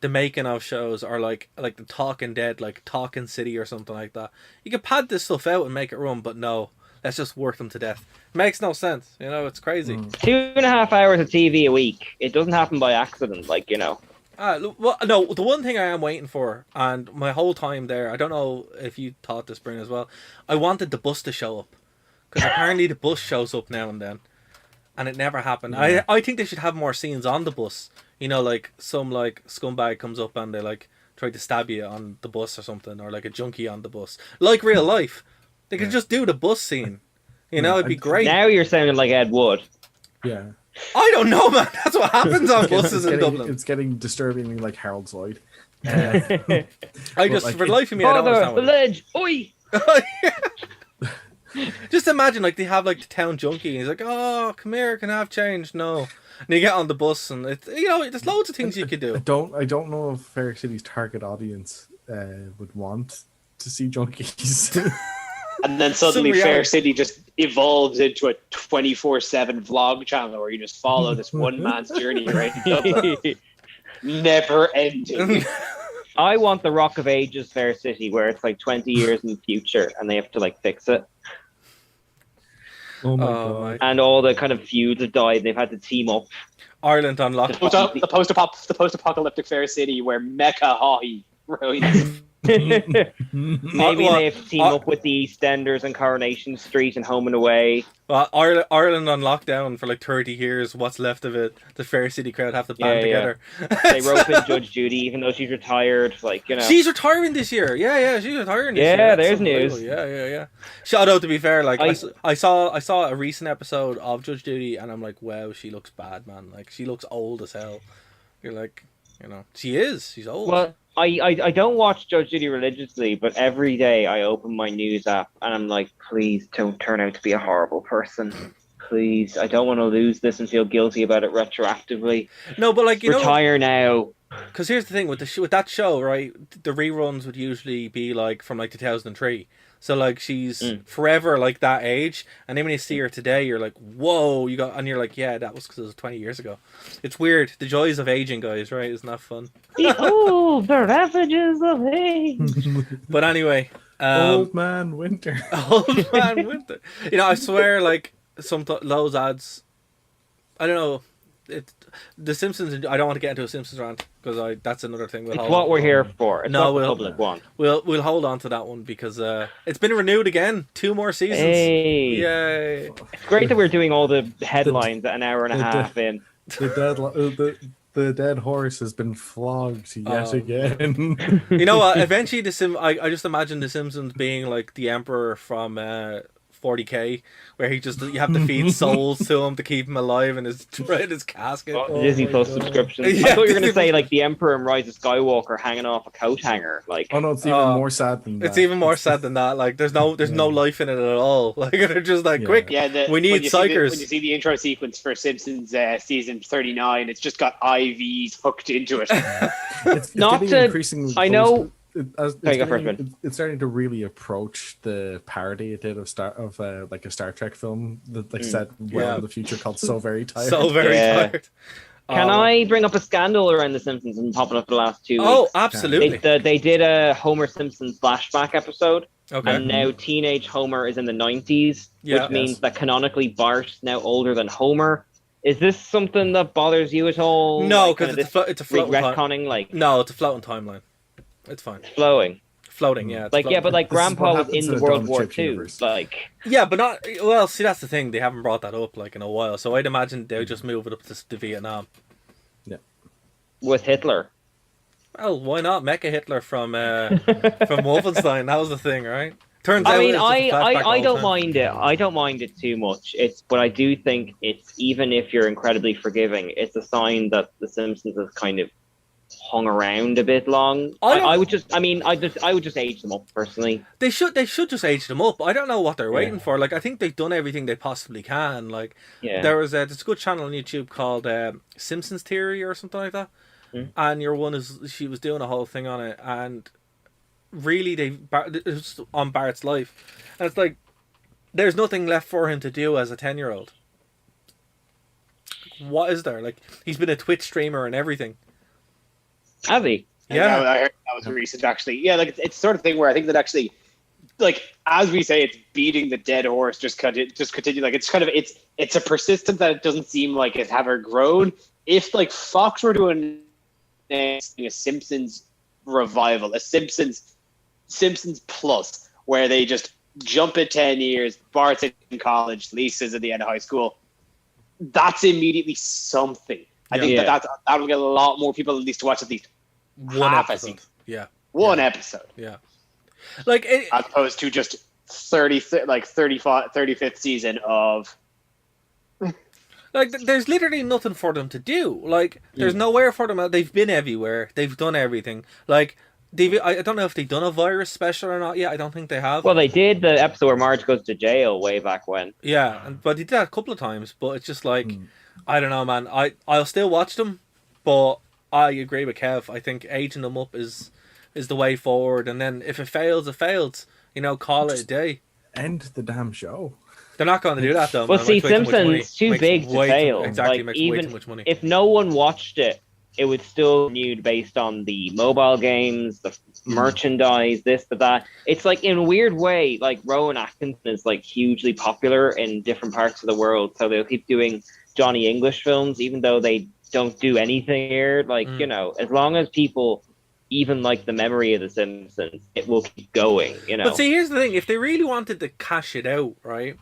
the making of shows, or like the Talking Dead, like Talking City or something like that. You can pad this stuff out and make it run, but no, let's just work them to death. It makes no sense, it's crazy. 2.5 hours of TV a week. It doesn't happen by accident, well, no, the one thing I am waiting for, and my whole time there, I don't know if you thought this, Bryn, as well, I wanted the bus to show up, because apparently the bus shows up now and then, and it never happened. I think they should have more scenes on the bus. Like some scumbag comes up and they like try to stab you on the bus or something, or like a junkie on the bus, like real life. They could just do the bus scene. It'd be great. Now you're sounding like Ed Wood. Yeah. I don't know, man. That's what happens on buses in Dublin. It's getting disturbingly like Harold Lloyd. For the life of me, I don't understand the ledge. Oi! Just imagine, like, they have like the town junkie, and he's like, "Oh, come here, can I have change?" No. And you get on the bus, and it's there's loads of things you could do. I don't know if Fair City's target audience would want to see junkies. And then suddenly Fair City just evolves into a 24/7 vlog channel where you just follow this one man's journey right now. Never ending. I want the Rock of Ages Fair City, where it's like 20 years in the future and they have to like fix it. Oh my god. And all the kind of feuds have died. They've had to team up. Ireland unlocked. The post-apocalyptic Fair City where Mecha Haughey ruins. Maybe they have to team up with the EastEnders and Coronation Street and Home and Away. Well, Ireland on lockdown for like 30 years. What's left of it? The Fair City crowd have to band together. They rope in Judge Judy, even though she's retired. She's retiring this year. Yeah, she's retiring this year. Yeah, there's news. Yeah. Shout out, to be fair, like I saw a recent episode of Judge Judy, and I'm like, wow, she looks bad, man. Like, she looks old as hell. You're like, she is. She's old. Well, I don't watch Judge Judy religiously, but every day I open my news app and I'm like, please don't turn out to be a horrible person. Please, I don't want to lose this and feel guilty about it retroactively. No, but like, retire now. Because here's the thing with with that show, right? The reruns would usually be like from like 2003. So like she's forever like that age, and then when you see her today, you're like, whoa! You're like, yeah, that was because it was 20 years ago. It's weird. The joys of aging, guys. Right? Isn't that fun? The ravages of age. But anyway, Old Man Winter. Old Man Winter. I swear, like those ads. I don't know. The Simpsons. I don't want to get into a Simpsons rant because that's another thing. It's what we're here for. It's what the public want. We'll hold on to that one because it's been renewed again. 2 more seasons. Hey. Yay! It's great that we're doing all the headlines at an hour and a half in. The dead horse has been flogged yet again. You know what? Eventually, I just imagine the Simpsons being like the Emperor from 40K, where you have to feed souls to him to keep him alive in his casket. Disney Plus subscription. Yeah, I thought you were going to say like the Emperor and Rise of Skywalker hanging off a coat hanger. Like, oh no, it's even more sad than that. It's even more sad than that. Like, there's no life in it at all. Like, they're just like, quick. Yeah, we need psychers. When you see the intro sequence for Simpsons season 39, it's just got IVs hooked into it. It's not increasingly. I know. It's starting to really approach the parody it did of like a Star Trek film that set in the future called So Very Tired. So Very Tired. Can I bring up a scandal around The Simpsons and popping up the last 2 weeks? Oh, absolutely. They did a Homer Simpson flashback episode. Okay. And now teenage Homer is in the 90s, which means that canonically Bart's now older than Homer. Is this something that bothers you at all? No, because it's a floating retconning, like no, it's a floating timeline. It's fine. Floating, yeah. Like yeah, but like Grandpa was in the World War II. Like yeah, but not. Well, see, that's the thing. They haven't brought that up like in a while, so I'd imagine they'll just move it up to Vietnam. Yeah. With Hitler. Well, why not? Mecha Hitler from Wolfenstein. That was the thing, right? Turns out. I mean, I don't mind it. I don't mind it too much. But I do think it's, even if you're incredibly forgiving, it's a sign that The Simpsons has kind of hung around a bit long. I would just age them up personally. They should just age them up. I don't know what they're waiting for. Like, I think they've done everything they possibly can. Like, there's a good channel on YouTube called Simpsons Theory or something like that. And she was doing a whole thing on it, and really it was on Bart's life, and it's like there's nothing left for him to do as a 10-year-old. What is there? Like, he's been a Twitch streamer and everything. Has he? Yeah, I heard that was recent actually. Yeah, like it's sort of thing where I think that actually, like as we say, it's beating the dead horse. Just continue. Like it's kind of it's a persistence that it doesn't seem like it's ever grown. If like Fox were doing a Simpsons revival, a Simpsons Plus, where they just jump at 10 years, Bart's in college, Lisa's at the end of high school, that's immediately something. I think that'll get a lot more people at least to watch at least one episode. One episode. Yeah. Like as opposed to just 35th season of. Like, there's literally nothing for them to do. Like, there's nowhere for them. They've been everywhere. They've done everything. Like, I don't know if they've done a virus special or not yet. I don't think they have. Well, they did the episode where Marge goes to jail way back when. Yeah, but they did that a couple of times. But it's just like, I don't know, man. I'll still watch them, but I agree with Kev. I think aging them up is the way forward. And then if it fails, it fails. You know, call it a day. End the damn show. They're not going to do that though. Well, man. see, Simpsons too big to fail. Exactly, like, makes even way too much money. If no one watched it, it would still be renewed based on the mobile games, the merchandise, this, that. It's like in a weird way, like Rowan Atkinson is like hugely popular in different parts of the world, so they'll keep doing Johnny English films, even though they don't do anything here. Like you know, as long as people even like the memory of The Simpsons, it will keep going. You know. But see, here's the thing: if they really wanted to cash it out, right?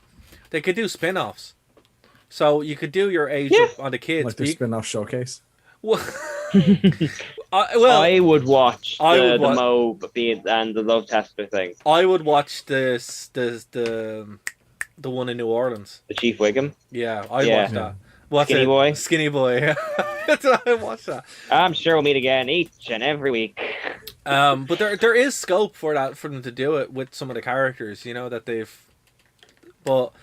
They could do spin-offs. So you could do your age up on the kids. Like their spin-off showcase. Well, I would watch the Mo and the Love Tester thing. I would watch the one in New Orleans. The Chief Wiggum? Yeah, I'd watch that. What's Skinny Boy? Skinny Boy. I watch that. I'm sure we'll meet again each and every week. But there is scope for them to do it with some of the characters, you know, that they've... But...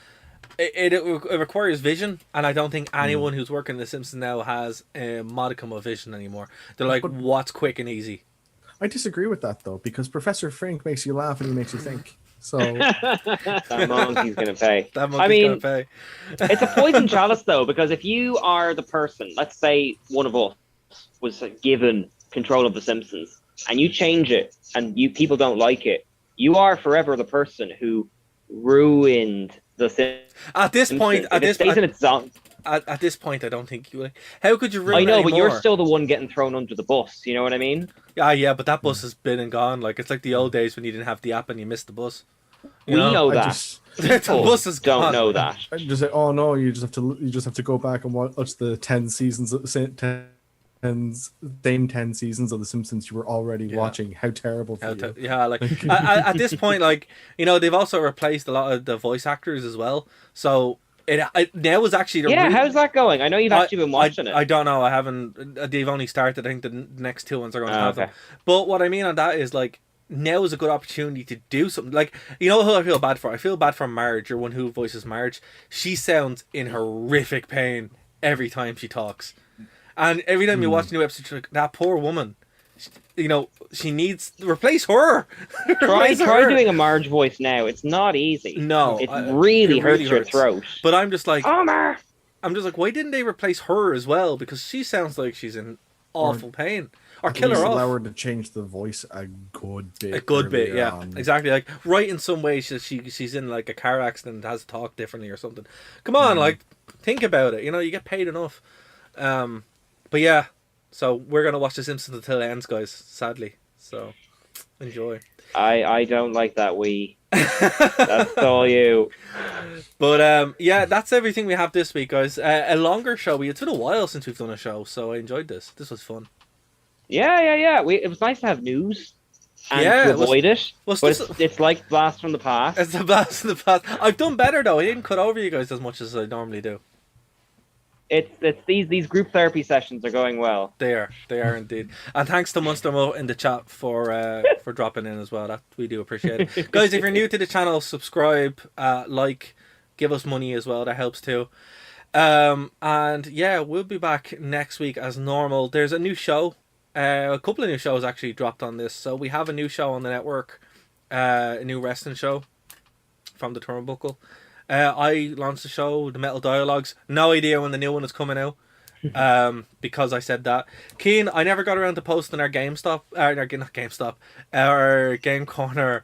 It requires vision, and I don't think anyone who's working The Simpsons now has a modicum of vision anymore. They're like, what's quick and easy? I disagree with that, though, because Professor Frink makes you laugh and he makes you think. So that monkey's going to pay. Going to pay. It's a poison chalice, though, because if you are the person, let's say one of us was given control of The Simpsons, and you change it, and people don't like it, you are forever the person who ruined The Simpsons. At this point, at this point, I don't think you would. How could you ruin it? I know, but you're anymore? still the one getting thrown under the bus. You know what I mean? Yeah, but that bus has been and gone. Like, it's like the old days when you didn't have the app and you missed the bus. We know that. The bus is gone. Don't know that. I just say, oh no, you just have to go back and watch the 10 seasons of the 10 seasons of The Simpsons you were already watching. How terrible for you. Yeah, like at this point, like, you know, they've also replaced a lot of the voice actors as well. So it now is actually how's that going? I know you've actually been watching it. I don't know. I haven't. They've only started. I think the next two ones are going to have them. But what I mean on that is, like, now is a good opportunity to do something. Like, you know who I feel bad for? I feel bad for Marge, or one who voices Marge. She sounds in horrific pain every time she talks. And every time you watch a new episode, you're like, that poor woman, you know, she needs replace her. Try doing a Marge voice now. It's not easy. No, it really hurts your throat. But I'm just like, Homer. I'm just like, why didn't they replace her as well? Because she sounds like she's in awful pain. Or kill her off. Allow her to change the voice a good bit. A good bit, earlier yeah, on. exactly. Like, right in some way, she's in like a car accident, has to talk differently or something. Come on, like, think about it. You know, you get paid enough. But yeah, so we're gonna watch The Simpsons until it ends, guys. Sadly, so enjoy. I don't like that that's all you. But yeah, that's everything we have this week, guys. A longer show. It's been a while since we've done a show, so I enjoyed this. This was fun. Yeah. It was nice to have news and to avoid it. But it's like blast from the past. It's a blast from the past. I've done better though. I didn't cut over you guys as much as I normally do. It's these group therapy sessions are going well. They are indeed. And thanks to Monster Mo in the chat for dropping in as well. That we do appreciate it. Guys, if you're new to the channel, subscribe, like, give us money as well. That helps too. And yeah, we'll be back next week as normal. There's a new show. A couple of new shows actually dropped on this. So we have a new show on the network, a new wrestling show from the Turnbuckle. I launched the show, the Metal Dialogues. No idea when the new one is coming out, because I said that. Keen, I never got around to posting our our Game Corner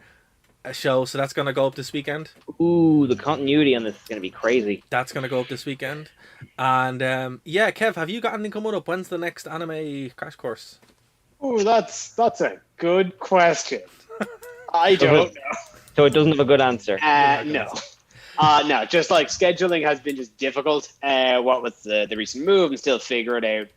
show, so that's going to go up this weekend. Ooh, the continuity on this is going to be crazy. That's going to go up this weekend. And yeah, Kev, have you got anything coming up? When's the next anime crash course? Ooh, that's a good question. I don't know. So it doesn't have a good answer. No. No, just like scheduling has been just difficult. What with the recent move and still figuring out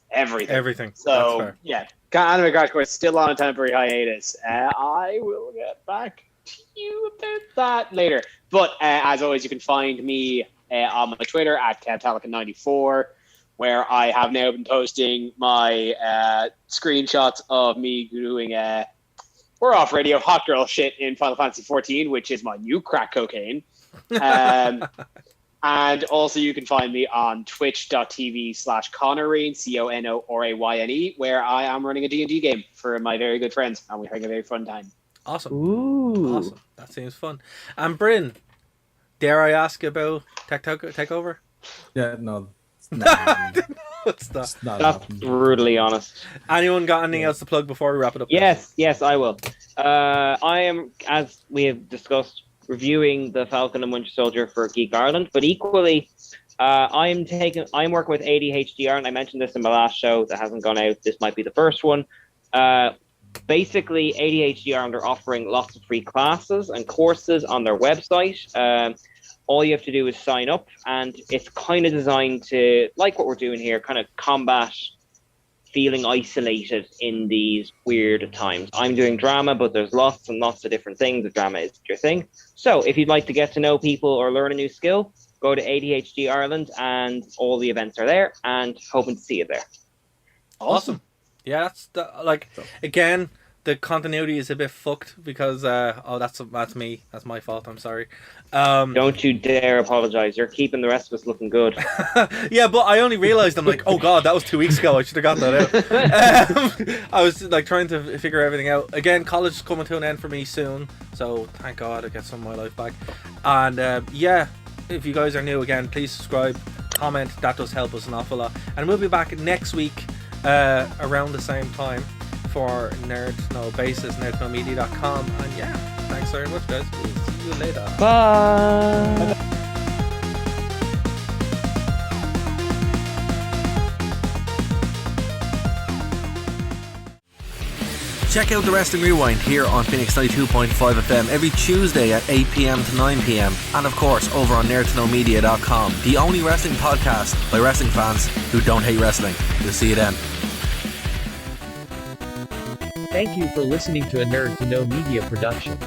everything. So yeah, Anime Crash Course still on a temporary hiatus. I will get back to you about that later. But as always, you can find me on my Twitter at KevTalica94, where I have now been posting my screenshots of me doing we're off radio hot girl shit in Final Fantasy 14, which is my new crack cocaine. And also you can find me on twitch.tv/Conorayne, CONORAYNE, where I am running a D&D game for my very good friends, and we're having a very fun time. Awesome. Ooh. Awesome. That seems fun. And Bryn, dare I ask about Takeover? Yeah, no. That's brutally honest. Anyone got anything else to plug before we wrap it up? Yes, I will. I am, as we have discussed, reviewing the Falcon and Winter Soldier for Geek Ireland, but equally, I'm working with ADHD Ireland. I mentioned this in my last show that hasn't gone out. This might be the first one. Basically, ADHD Ireland are offering lots of free classes and courses on their website. All you have to do is sign up, and it's kind of designed to, like what we're doing here, kind of combat feeling isolated in these weird times. I'm doing drama, but there's lots and lots of different things if drama is your thing. So if you'd like to get to know people or learn a new skill, go to ADHD Ireland, and all the events are there, and hoping to see you there. Awesome. Yeah, again, the continuity is a bit fucked because that's me. That's my fault. I'm sorry. Don't you dare apologize. You're keeping the rest of us looking good. Yeah, but I only realized, I'm like, oh god, that was 2 weeks ago. I should have got that out. I was like trying to figure everything out. Again, college is coming to an end for me soon, so thank God I get some of my life back. And yeah, if you guys are new, again, please subscribe, comment. That does help us an awful lot. And we'll be back next week around the same time for nerdtoknowbasis, nerdtoknowmedia.com. And yeah, thanks very much, guys. We'll see you later. Bye. Check out the Wrestling Rewind here on Phoenix 92.5 FM every Tuesday at 8 p.m. to 9 p.m. And of course, over on nerdtoknowmedia.com, the only wrestling podcast by wrestling fans who don't hate wrestling. We'll see you then. Thank you for listening to a Nerd to Know Media production.